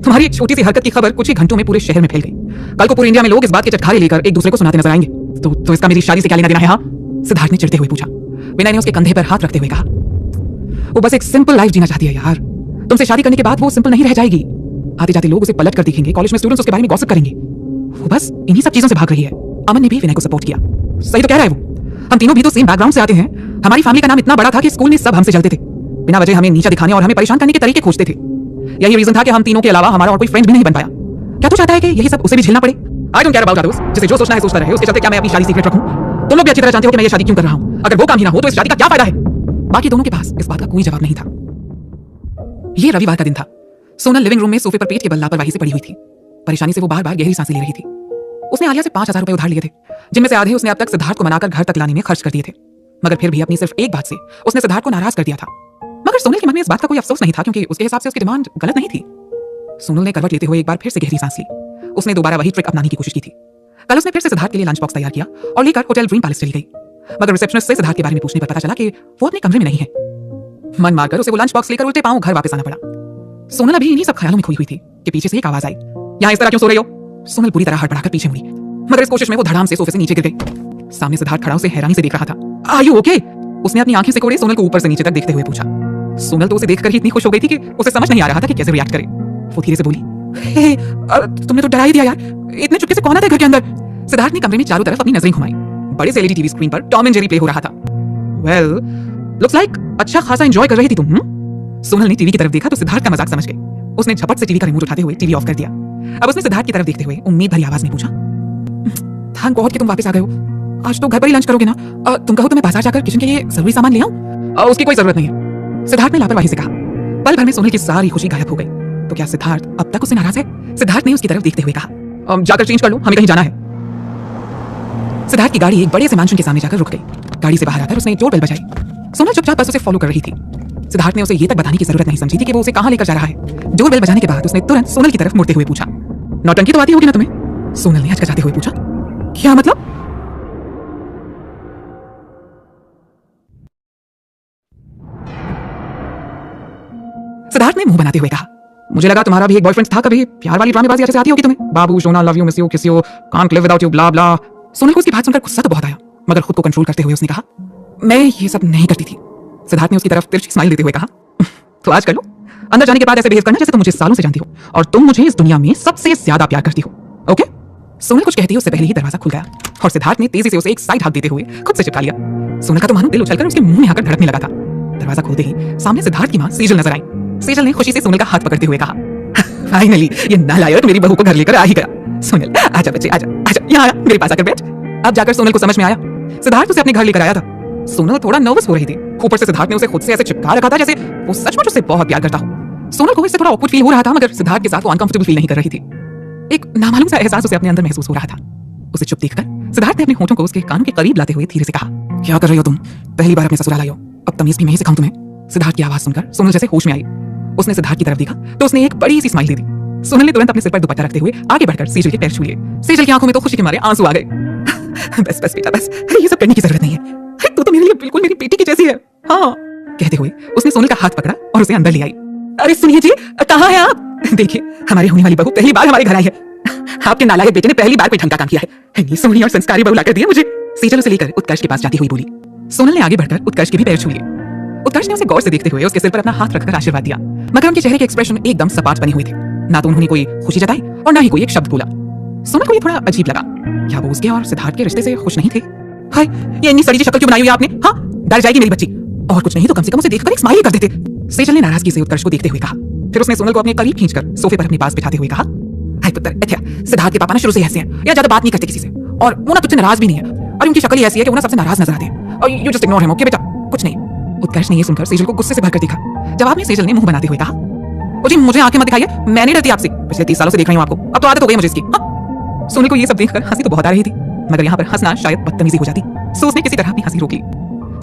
तुम्हारी एक छोटी सी हरकत की खबर कुछ ही घंटों में पूरे शहर में फैल गई। कल को पूरे इंडिया में लोग इस बात के चटखारे लेकर एक दूसरे को सुनाते नजर आएंगे। तो इसका मेरी शादी से क्या लेना देना है? हाँ, सिद्धार्थ ने चिढ़ते हुए पूछा। विनय ने उसके कंधे पर हाथ रखते हुए कहा, वो बस एक सिंपल लाइफ जीना चाहती है यार। तुमसे शादी करने के बाद वो सिंपल नहीं रह जाएगी। आते जाते लोग उसे पलट कर देखेंगे, कॉलेज में स्टूडेंट्स उसके बारे में गॉसिप करेंगे। वो बस इन्हीं सब चीजों से भाग रही है। अमन ने भी विनय को सपोर्ट किया। सही तो कह रहा है वो। हम तीनों भी तो सेम बैकग्राउंड से आते हैं। हमारी फैमिली का नाम इतना बड़ा था कि स्कूल में सब हमसे जलते थे, बिना वजह हमें नीचा दिखाने और हमें परेशान करने के तरीके खोजते थे। यही रीजन था कि हम तीनों के अलावा हमारा और कोई फ्रेंड भी नहीं बन पाया। क्या तू चाहता है कि यही सब उसे भी झेलना पड़े? I don't care about others, जिसे जो सोचना है सोचता रहे। उसके चलते क्या मैं अपनी शादी सीक्रेट रखूं? तुम लोग भी अच्छी तरह जानते हो कि मैं ये शादी क्यों कर रहा हूं। अगर वो काम ही ना हो तो इस शादी का क्या फायदा है? बाकी दोनों के पास इस बात का कोई जवाब नहीं था। ये रविवार का दिन था। सोनल लिविंग रूम में सोफे पर पेट के बल लापरवाही से पड़ी हुई थी। परेशानी से वो बार बार गहरी सांसें ले रही थी। उसने आलिया से 5000 रुपए उधार लिए थे, जिनमें से आधे उसने अब तक सिद्धार्थ को मनाकर घर तक लाने में खर्च कर दिए थे। मगर फिर भी अपनी सिर्फ एक बात से उसने सिद्धार्थ को नाराज कर दिया था। मगर सोनल के मन में इस बात का कोई अफसोस नहीं था, क्योंकि उसके हिसाब से उसकी डिमांड गलत नहीं थी। सोनल ने करवट लेते हुए एक बार फिर से गहरी सांस ली। उसने दोबारा वही ट्रिक अपनाने की कोशिश की थी। कल उसने फिर से सिद्धार्थ के लिए लंच बॉक्स तैयार किया और लेकर होटल ड्रीम पैलेस चली गई। मगर रिसेप्शनिस्ट से सिद्धार्थ के बारे में पूछने पर पता चला कि वो अपने कमरे में नहीं है। मन मारकर उसे वो लंच बॉक्स लेकर उल्टे पांव घर वापस आना पड़ा। सोनल अभी इन्हीं सब ख्यालों में खोई हुई थी कि पीछे से एक आवाज आई, यहाँ इस तरह क्यों सो रही हो? सोनल पूरी तरह हड़बड़ाकर पीछे मुड़ी, मगर इस कोशिश में वो धड़ाम से सोफे से नीचे गिर गई। सामने सिद्धार्थ खड़ा उसे हैरानी से देख रहा था। Are you okay? उसने अपनी आंखें से कोड़े सोनल को ऊपर से नीचे तक देखते हुए पूछा। सोनल तो उसे देखकर ही इतनी खुश हो गई थी कि उसे समझ नहीं आ रहा था कि कैसे रिएक्ट करे। वो धीरे से बोली, हे, तुमने तो डरा ही दिया यार, इतने चुपके से कौन आता है घर के अंदर? सिद्धार्थ ने कमरे में चारों तरफ अपनी नजरें घुमाई। बड़े से एलईडी टीवी स्क्रीन पर टॉम एंड जेरी प्ले हो रहा था। वेल, लुक्स लाइक अच्छा खासा एंजॉय कर रही थी तुम। सोनल ने टीवी की तरफ देखा तो सिद्धार्थ का मजाक समझ गई। उसने झपट से टीवी का रिमोट उठाते हुए टीवी ऑफ कर दिया। अब उसने सिद्धार्थ की तरफ देखते हुए उम्मीद भरी आवाज में पूछा, थैंक गॉड कि तुम वापस आ गए हो। आज तो घर पर ही लंच करोगे ना? तुम कहो तो मैं बाजार जाकर किचन के लिए जरूरी सामान ले आऊं? उसकी कोई जरूरत नहीं है, सिद्धार्थ ने लापरवाही से कहा। पल भर में सोनल की सारी खुशी गायब हो गई। तो क्या सिद्धार्थ अब तक उससे नाराज है? सिद्धार्थ ने उसकी तरफ देखते हुए कहा, जाकर चेंज कर लो, हमें कहीं जाना है। सिद्धार्थ की गाड़ी एक बड़े से मैंशन के सामने जाकर रुक गई। गाड़ी से बाहर आकर उसने डोरबेल बजाई। सोनल चुपचाप बस उसे फॉलो कर रही थी। सिद्धार्थ ने उसे ये तक बताने की जरूरत नहीं समझी थी कि वो उसे कहां लेकर जा रहा है। डोरबेल बजाने के बाद उसने तुरंत सोनल की तरफ मुड़ते हुए पूछा, नौटंकी तो आती होगी ना तुम्हें? सोनल ने हचकचाते हुए पूछा, क्या मतलब? सिद्धार्थ ने मुंह बनाते हुए कहा, मुझे लगा तुम्हारा भी एक बॉयफ्रेंड था कभी, प्यार वाली ड्रामेबाजी अच्छे से आती होगी तुम्हें। बाबू सोना, love you, miss you, kiss you, can't live without you, blah blah. Sonal को उसकी बात सुनकर गुस्सा तो बहुत आया, मगर खुद को कंट्रोल करते हुए उसने कहा, मैं ये सब नहीं करती थी। सिद्धार्थ ने उसकी तरफ तिरछी स्माइल देते हुए कहा, तो आज कर लो। अंदर जाने के बाद ऐसे बिहेव करना जैसे तुम मुझे सालों से जानती हो और तुम मुझे इस दुनिया में सबसे ज्यादा प्यार करती हो। ओके? सोनल कुछ कहती है उससे पहले ही दरवाजा खुल गया और सिद्धार्थ ने तेजी से उसे एक साइड हाथ देते हुए खुद से चिपका लिया। सोनल का तो मानो दिल उछलकर उसके मुंह में आकर धड़कने लगा था। दरवाजा खोलते ही सामने सिद्धार्थ की मां सेजल नजर आई। सेजल ने खुशी से सोनल का हाथ पकड़ते हुए कहा, फाइनली ये नालायक मेरी बहू को घर लेकर आ ही गया। सोनल आजा बच्चे, आजा आजा, यहाँ आया, मेरे पास आकर बैठ। अब जाकर सोनल को समझ में आया, सिद्धार्थ उसे अपने घर लेकर आया था। सोनल थोड़ा नर्वस हो रही थी। ऊपर से सिद्धार्थ ने उसे खुद से ऐसे चिपका रखा था जैसे वो सचमुच उससे बहुत प्यार करता हो। सोनल को इससे थोड़ा ऑकवर्ड फील हो रहा था, मगर सिद्धार्थ के साथ वो अनकंफर्टेबल फील नहीं कर रही थी। एक नामालूम सा एहसास उसे अपने अंदर महसूस हो रहा था। उसे चुप देखकर सिद्धार्थ ने अपने होठों को उसके कानों के करीब लाते हुए धीरे से कहा, क्या कर रही हो तुम? पहली बार अपने ससुराल आई हो, अब तमीज भी मैं ही सिखाऊं तुम्हें। सिद्धार्थ की आवाज सुनकर सोनल जैसे होश में आई। उसने सिद्धार्थ की तरफ देखा तो उसने एक बड़ी सी स्माइल दे दी। सोनल ने तुरंत अपने सिर पर दुपट्टा रखते हुए आगे बढ़कर सेजल के पैर छू लिए। सेजल की आंखों में तो खुशी के मारे आंसू आ गए। बस बस बेटा बस, ये सब करने की जरूरत नहीं है, तू तो मेरे लिए बिल्कुल मेरी बेटी की जैसी है। हाँ, कहते हुए उसने सोनल का हाथ पकड़ा और उसे अंदर ले आई। अरे सुनिए जी, कहाँ हैं आप? देखिए, हमारी होने वाली बहू पहली बार हमारे घर आई है। आपके नालायक बेटे ने पहली बार कोई ढंग का काम किया है। इतनी सोहनी और संस्कारी बहू लाकर दी है मुझे। सेजल उसे लेकर उत्कर्ष के पास जाती हुई बोली। सोनल ने आगे बढ़कर उत्कर्ष के भी पैर छू लिए। उत्कर्ष ने उसे गौर से देखते हुए उसके सिर पर अपना हाथ रखकर आशीर्वाद दिया, मगर उनके चेहरे के एक्सप्रेशन एकदम सपाट बने हुए थे। ना तो उन्होंने कोई खुशी जताई और ना ही कोई एक शब्द बोला। सोनल को ये थोड़ा अजीब लगा। क्या वो उसके और सिद्धार्थ के रिश्ते से खुश नहीं थे? हाय, ये इतनी सड़ी सी शक्ल क्यों बनाई हुई है आपने? हाँ, डर जाएगी मेरी बच्ची। और कुछ नहीं तो कम से कम उसे देखकर एक स्माइल कर देते। सेजल ने नाराजगी से उत्कर्ष को देखते हुए कहा। फिर उसने सोनल को अपने करीब खींचकर सोफे पर अपने पास बिठाते हुए कहा, हाय पुत्र, अच्छा सिद्धार्थ के पापा ना शुरू से ऐसे हैं, या ज्यादा बात नहीं करते किसी से, और वो ना तुझसे नाराज भी नहीं है, और उनकी शक्ल ही ऐसी है कि वो ना सबसे नाराज नजर आते हैं, और you just ignore him, okay बेटा, कुछ नहीं। उत्कर्ष ने ये सुनकर सेजल को गुस्से से भरकर देखा। जवाब में सेजल ने मुंह बनाते हुए कहा, ओ जी मुझे आंखें मत दिखाइए, मैं नहीं डरती आपसे, पिछले 30 सालों से देख रही हूं आपको, अब तो आदत हो गई मुझे इसकी। सोनल को ये सब देखकर हंसी तो बहुत आ रही थी, मगर यहाँ पर हंसना शायद बदतमीजी हो जाती, सो उसने किसी तरह अपनी हंसी रोक ली।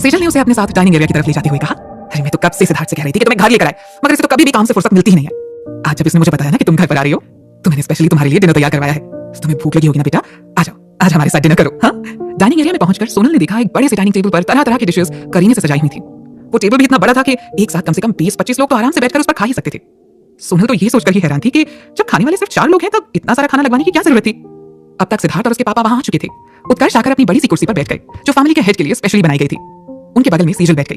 सेजल ने उसे अपने साथ डाइनिंग एरिया की तरफ ले जाते हुए कहा, अरे मैं तो कब से सिद्धार्थ से कह रही थी कि तुम्हें घर लेकर आए, मगर इसे तो कभी भी काम से फुर्सत मिलती ही नहीं है। आज जब इसने मुझे बताया ना कि तुम घर पर आ रही हो, तो मैंने स्पेशली तुम्हारे लिए डिनर तैयार करवाया है। तुम्हें भूख लगी होगी ना बेटा, आ जाओ, आज हमारे साथ डिनर करो। हाँ, डाइनिंग एरिया में पहुंचकर सोनल ने देखा एक बड़े से डाइनिंग टेबल पर तरह तरह की डिशेस करीने से सजाई हुई थी। वो टेबल भी इतना बड़ा था कि एक साथ कम से कम 20-25 लोग तो आराम से बैठकर उस पर खा ही सकते थे। सोनल तो ये सोचकर ही हैरान थी कि जब खाने वाले सिर्फ 4 लोग हैं तब इतना सारा खाना लगवाने की क्या जरूरत थी। अब तक सिद्धार्थ और उसके पापा वहां आ चुके थे। उत्कर्ष आकर अपनी बड़ी सी कुर्सी पर बैठ गए, जो फैमिली के हेड के लिए स्पेशली बनाई गई थी। उनके बगल में सेजल बैठ गई।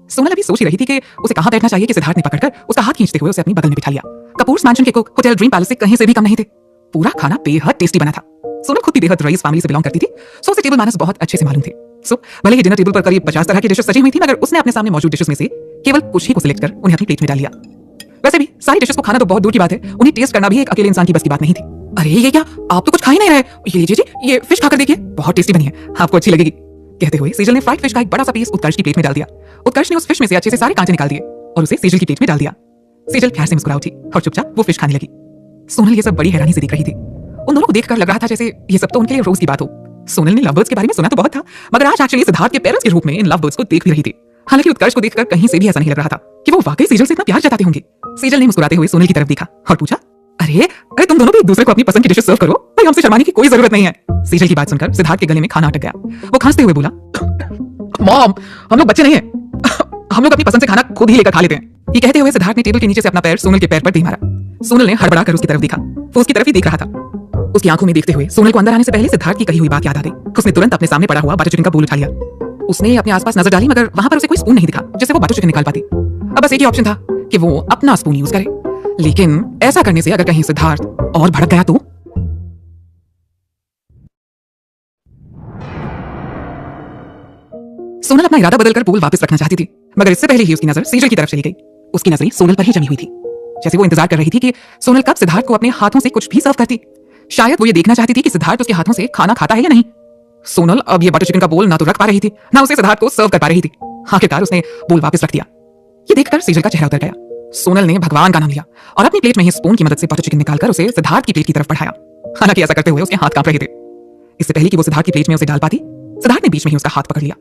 सोनल अभी सोच ही रही थी कि उसे कहां बैठना चाहिए कि सिद्धार्थ ने पकड़कर उसका हाथ खींचते हुए उसे अपनी बगल में बिठा लिया। कपूर्स मैंशन के कुक होटल ड्रीम पैलेस से कहीं से भी कम नहीं थे। पूरा खाना बेहद टेस्टी बना था। सोनल खुद भी बेहद रईस फैमिली से बिलोंग करती थी, सो उसे टेबल मैनर्स बहुत अच्छे से मालूम थे। सो भले ही डिनर टेबल पर करीब 50 तरह की डिशेस सजी हुई थी, मगर उसने अपने सामने मौजूद डिशेस में से केवल कुछ ही को सिलेक्ट कर उन्हें अपनी प्लेट में डाल लिया। वैसे भी सारी डिशेस को खाना तो बहुत दूर की बात है, उन्हें टेस्ट करना भी एक अकेले इंसान की बस की बात नहीं थी। अरे ये क्या, आप तो कुछ खा ही नहीं रहे, ये लीजिए जी, ये फिश खाकर देखिए, बहुत टेस्टी बनी है, आपको अच्छी लगेगी। कहते हुए सेजल ने फ्राइड फिश का एक बड़ा सा पीस उत्कर्ष की प्लेट में डाल दिया। उत्कर्ष ने उस फिश में से अच्छे से सारे कांटे निकाल दिए और उसे सेजल की प्लेट में डाल दिया। सेजल प्यार से मुस्कुरा उठी और चुपचाप वो फिश खाने लगी। सोनल ये सब बड़ी हैरानी से देख रही थी। उन दोनों को देखकर लग रहा था जैसे ये सब तो उनके लिए रोज की बात हो। सोनल ने लव बर्ड्स के बारे में सुना तो बहुत था, मगर आज एक्चुअली सिद्धार्थ के पेरेंट्स के रूप में इन लव बर्ड्स को देख भी रही थी। हालांकि उत्कर्ष को देखकर कहीं से भी ऐसा नहीं लग रहा था कि वो वाकई सेजल से इतना प्यार जताते होंगे। सेजल ने मुस्कुराते हुए सोनल की तरफ देखा और पूछा, अरे अरे तुम दोनों भी एक दूसरे को अपनी पसंद की डिशेस सर्व करो, भाई हमसे शर्माने की कोई जरूरत नहीं है। सेजल की बात सुनकर सिद्धार्थ के गले में खाना अटक गया। वो खांसते हुए बोला, मॉम हम लोग बच्चे नहीं हैं, हम लोग अपनी पसंद से खाना खुद ही लेकर खा लेते हैं। ये कहते हुए सिद्धार्थ ने टेबल के नीचे से अपना पैर सोनल के पैर पर दे मारा। सोनल ने हड़बड़ा कर उसकी तरफ देखा। वो उसकी तरफ ही देख रहा था। उसकी आंखों में देखते हुए सोनल को अंदर आने से पहले सिद्धार्थ की कही हुई बात याद आ गई। उसने तुरंत अपने सामने पड़ा हुआ बटर चिकन का बोल उठा लिया। उसने अपने आसपास नजर डाली, मगर वहां पर उसे कोई स्पून नहीं दिखा जिससे वो बटर चिकन निकाल पाती। अब बस एक ही ऑप्शन था कि वो अपना स्पून यूज करे, लेकिन ऐसा करने से अगर कहीं सिद्धार्थ और भड़क गया तो। सोनल अपना इरादा बदलकर बोल वापस रखना चाहती थी, मगर इससे पहले ही उसकी नजर सेजल की तरफ चली गई। उसकी नजरें सोनल पर ही जमी हुई थी, जैसे वो इंतजार कर रही थी कि सोनल कब सिद्धार्थ को अपने हाथों से कुछ भी सर्व करती। शायद वो ये देखना चाहती थी कि सिद्धार्थ उसके हाथों से खाना खाता है या नहीं। सोनल अब ये बटर चिकन का बोल ना तो रख पा रही थी, ना उसे सिद्धार्थ को सर्व कर पा रही थी। आखिरकार उसने बोल वापस रख दिया। ये देखकर सेजल का चेहरा उतर गया। सोनल ने भगवान का नाम लिया और अपनी प्लेट में ही स्पून की मदद से बटर चिकन निकालकर उसे सिद्धार्थ की प्लेट की तरफ बढ़ाया। हालांकि ऐसा करते हुए उसके हाथ कांप रहे थे। इससे पहले कि वो सिद्धार्थ की प्लेट में उसे डाल पाती, सिद्धार्थ ने बीच में ही उसका हाथ पकड़ लिया।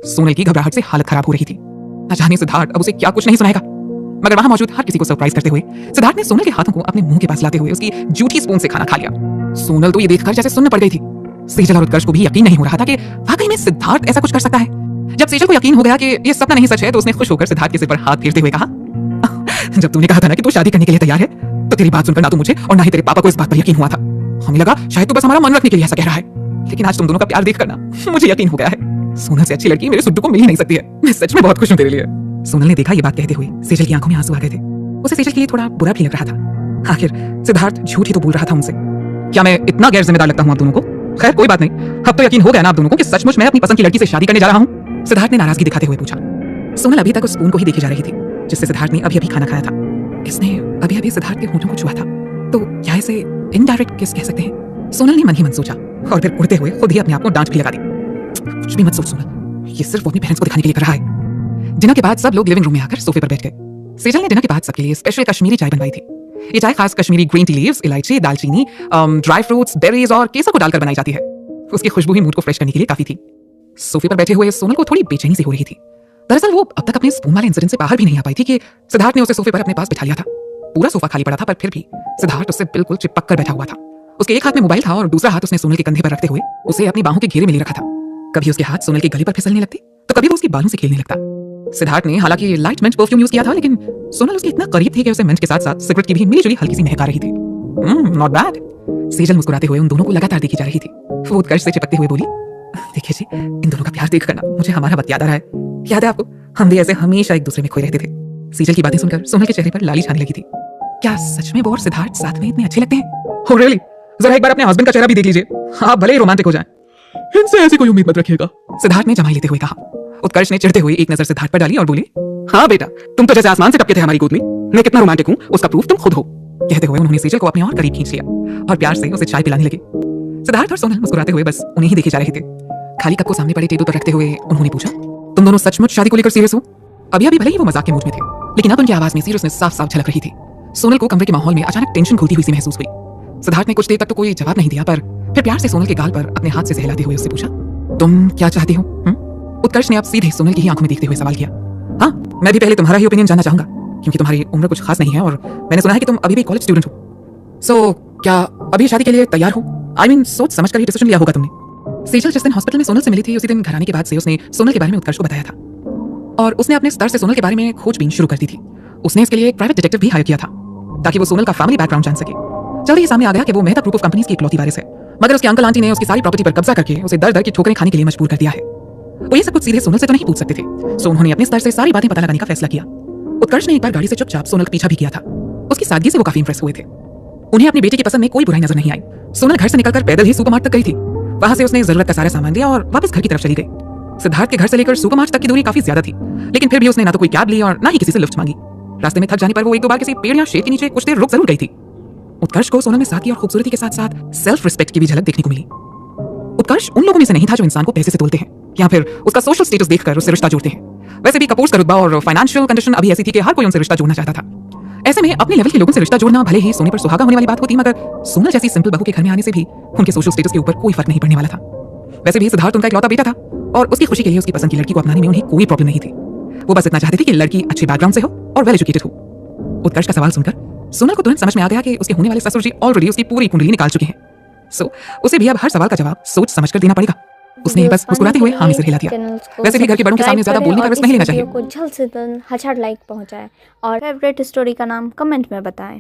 सोनल की घबराहट से हालत खराब हो रही थी। न जाने सिद्धार्थ अब उसे क्या कुछ नहीं सुनाएगा, मगर वहां मौजूद हर किसी को सरप्राइज करते हुए सिद्धार्थ ने सोनल के हाथों को अपने मुंह के पास लाते हुए उसकी जूठी स्पून से खाना खा लिया। सोनल तो ये देखकर जैसे सुन्न पड़ गई थी। सेजल और उत्कर्ष को भी यकीन नहीं हो रहा था कि वाकई में सिद्धार्थ ऐसा कुछ कर सकता है। जब सेजल को यकीन हो गया कि ये सपना नहीं सच है, तो उसने खुश होकर सिद्धार्थ के सिर पर हाथ फेरते हुए कहा, जब तूने कहा था ना कि तू शादी करने के लिए तैयार है, तो तेरी बात सुनकर ना तो मुझे और ना ही तेरे पापा को इस बात पर यकीन हुआ था। हमें लगा शायद तू बस हमारा मन रखने के लिए ऐसा कह रहा है, लेकिन आज तुम दोनों का प्यार देखकर ना मुझे यकीन हो गया है। सोनल से अच्छी लड़की मेरे सुड्डू को मिल ही नहीं सकती है। मैं सच में बहुत खुश हूं तेरे लिए। सोनल ने देखा ये बात कहते हुए सेजल की आंखों में आंसू आ गए थे। उसे सेजल के लिए थोड़ा बुरा भी लग रहा था। आखिर सिद्धार्थ झूठ ही तो बोल रहा था उनसे। क्या मैं इतना गैर जिम्मेदार लगता हूं आप दोनों को? खैर कोई बात नहीं, अब तो यकीन हो गया ना आप दोनों को कि सचमुच मैं अपनी पसंद की लड़की से शादी करने जा रहा हूं। सिद्धार्थ ने नाराजगी दिखाते हुए पूछा। सोनल अभी तक उस स्पून को ही देखी जा रही थी जिससे सिद्धार्थ ने अभी अभी खाना खाया था। इसने अभी अभी सिद्धार्थ के होठों को छुआ था, तो क्या इसे इनडायरेक्ट किस कह सकते हैं? सोनल ने मन ही मन सोचा और फिर उड़ते हुए खुद ही अपने आप को डांट भी लगा दी। कुछ भी मत सोच सोनल, ये सिर्फ वो अपने पेरेंट्स को दिखाने के लिए कर रहा है। डिनर के बाद सब लोग लिविंग रूम में आकर सोफे पर बैठ गए। सेजल ने डिनर के बाद सबके लिए स्पेशल कश्मीरी चाय बनवाई थी। ये चाय खास कश्मीरी ग्रीन टी लीव्स, इलायची, दालचीनी, ड्राई फ्रूट्स, बेरीज और केसर को डालकर बनाई जाती है। उसकी खुशबू ही मूड को फ्रेश करने के लिए काफी थी। सोफे पर बैठे हुए सोनल को थोड़ी बेचैनी सी हो रही थी। दरअसल वो अब तक अपने स्पून वाले इंसिडेंट से बाहर भी नहीं आ पाई थी कि सिद्धार्थ ने उसे सोफे पर अपने पास बिठा लिया था। पूरा सोफा खाली पड़ा था, पर फिर भी सिद्धार्थ उससे बिल्कुल चिपक कर बैठा हुआ था। उसके एक हाथ में मोबाइल था और दूसरा हाथ उसने सोनल के कंधे पर रखते हुए उसे अपनी बाहों के घेरे में ले रखा था। कभी उसके हाथ सोनल के गले पर फिसलने लगते, तो कभी वो उसके बालों से खेलने लगता। सिद्धार्थ ने हालांकि लाइट मिंट परफ्यूम यूज किया था, लेकिन सोनल उसके इतना करीब थी कि उसे मिंट के साथ साथ सिगरेट की भी मिली जुली हल्की सी महक आ रही थी। Not bad. सेजल मुस्कुराते हुए उन दोनों को लगातार देखी जा रही थी। वो उत्कर्ष से चिपकते हुए बोली, देखिए जी, इन दोनों का प्यार देख कर ना मुझे हमारा वक्त याद आ रहा है। याद है आपको, हम भी ऐसे हमेशा एक दूसरे में खोए रहते थे। सेजल की बातें सुनकर सोनल के चेहरे पर लाली छाने लगी थी। क्या सच में वो और सिद्धार्थ साथ में इतने अच्छे लगते हैं? हो रियली? जरा एक बार अपने हस्बैंड का चेहरा भी देख लीजिए, आप भले ही रोमांटिक हो जाएं। इनसे ऐसी कोई उम्मीद मत रखिएगा, सिद्धार्थ ने जमाई लेते हुए कहा। उत्कर्ष ने चिढ़ते हुए एक नजर सिद्धार्थ पर डाली और बोले, हाँ बेटा, तुम तो जैसे आसमान से टपके थे हमारी गोद में। मैं कितना रोमांटिक हूँ उसका प्रूफ तुम खुद हो। कहते हुए उन्होंने सेजल को अपने और करीब खींच लिया और प्यार से उसे चाय पिलाने लगे। सिद्धार्थ और सोनल मुस्कुराते हुए बस उन्हें ही देखे जा रहे थे। खाली कप को सामने पड़े टेबल पर रखते हुए उन्होंने पूछा, तुम दोनों सचमुच शादी को लेकर सीरियस हो? अभी अभी भले ही वो मजाक के मूड में थे, लेकिन अब उनकी आवाज में सीरियसनेस साफ साफ झलक रही थी। सोनल को कमरे के माहौल में अचानक टेंशन घुलती हुई सी महसूस हुई। सिद्धार्थ ने कुछ देर तक तो कोई जवाब नहीं दिया, पर फिर प्यार से सोनल के गाल पर अपने हाथ से सहलाते हुए उससे पूछा, तुम क्या चाहती हो? उत्कर्ष ने अब सीधे सोनल की ही आंखों में देखते हुए सवाल किया। हाँ, मैं भी पहले तुम्हारा ही ओपिनियन जानना चाहूंगा, क्योंकि तुम्हारी उम्र कुछ खास नहीं है और मैंने सुना है कि तुम अभी भी कॉलेज स्टूडेंट हो। सो क्या अभी शादी के लिए तैयार हो? आई मीन सोच समझ कर ही डिसीजन लिया होगा तुमने। सेजल जिस दिन हॉस्पिटल में सोनल से मिली थी, उसी दिन घर आने के बाद से उसने सोनल के बारे में उत्कर्ष को बताया था और उसने अपने स्तर से सोनल के बारे में खोजबीन शुरू कर दी थी। उसने इसके लिए एक प्राइवेट डिटेक्टिव भी हायर किया था ताकि वो सोनल का फैमिली बैकग्राउंड जान सके। जल्दी ही सामने आ गया कि वो मेहता ग्रुप ऑफ कंपनीज की इकलौती वारिस है, मगर उसके अंकल आंटी ने उसकी सारी प्रॉपर्टी पर कब्जा करके उसे दर दर की ठोकरें खाने के लिए मजबूर कर दिया है। वो ये सब कुछ सीधे सोनल से तो नहीं पूछ सकते थे, सो उन्होंने अपने स्तर से सारी बातें पता लगाने का फैसला किया। उत्कर्ष ने एक बार गाड़ी से चुपचाप सोनल का पीछा भी किया था। उसकी सादगी से वो काफी इंप्रेस हुए थे। उन्हें अपनी बेटी की पसंद में कोई बुराई नजर नहीं आई। सोनल घर से निकलकर पैदल ही सुपरमार्ट तक गई थी। वहां से उसने जरूरत का सारा सामान लिया और वापस घर की तरफ चली गई। सिद्धार्थ के घर से लेकर सुपरमार्ट तक की दूरी काफी ज्यादा थी, लेकिन फिर भी उसने ना तो कोई कैब ली और ना ही किसी से लिफ्ट मांगी। रास्ते में थक जाने पर वो एक दो बार किसी पेड़ या शेड के नीचे कुछ देर रुक जरूर गई थी। उत्कर्ष को सोनल में सादगी और खूबसूरती के साथ साथ सेल्फ रिस्पेक्ट की भी झलक देखने को मिली। उत्कर्ष उन लोगों में से नहीं था जो इंसान को पैसे से तोलते हैं या फिर उसका सोशल स्टेटस देखकर उससे रिश्ता जोड़ते हैं। वैसे भी कपूर्स का रुतबा और फाइनेंशियल कंडीशन अभी ऐसी थी कि हर कोई उनसे रिश्ता जोड़ना चाहता था। ऐसे में अपने लेवल के लोगों से रिश्ता जोड़ना भले ही सोने पर सुहागा होने वाली बात होती, मगर सोनल जैसी सिंपल बहू के घर में आने से भी उनके सोशल स्टेटस के ऊपर कोई फर्क नहीं पड़ने वाला था। वैसे भी सिद्धार्थ उनका इकलौता बेटा था और उसकी खुशी के लिए उसकी पसंद की लड़की को अपनाने में उन्हें कोई प्रॉब्लम नहीं थी। वो बस इतना चाहते थे कि लड़की अच्छे बैकग्राउंड से हो और वेल एजुकेटेड हो। उत्कर्ष का सवाल सुनकर सोनल को तुरंत समझ में आ गया कि उसके होने वाले ससुर जी ऑलरेडी उसकी पूरी कुंडली निकाल चुके हैं। सो उसे भी अब हर सवाल का जवाब सोच समझकर देना पड़ेगा। उसने बस मुस्कुराते हुए हाँ में सिर हिला दिया। वैसे भी घर के बड़ों के सामने ज्यादा बोलने का रिस्क नहीं लेना चाहिए। को जल्द से जल्द 1000 लाइक पहुंचाएं और फेवरेट स्टोरी का नाम कमेंट में बताएं।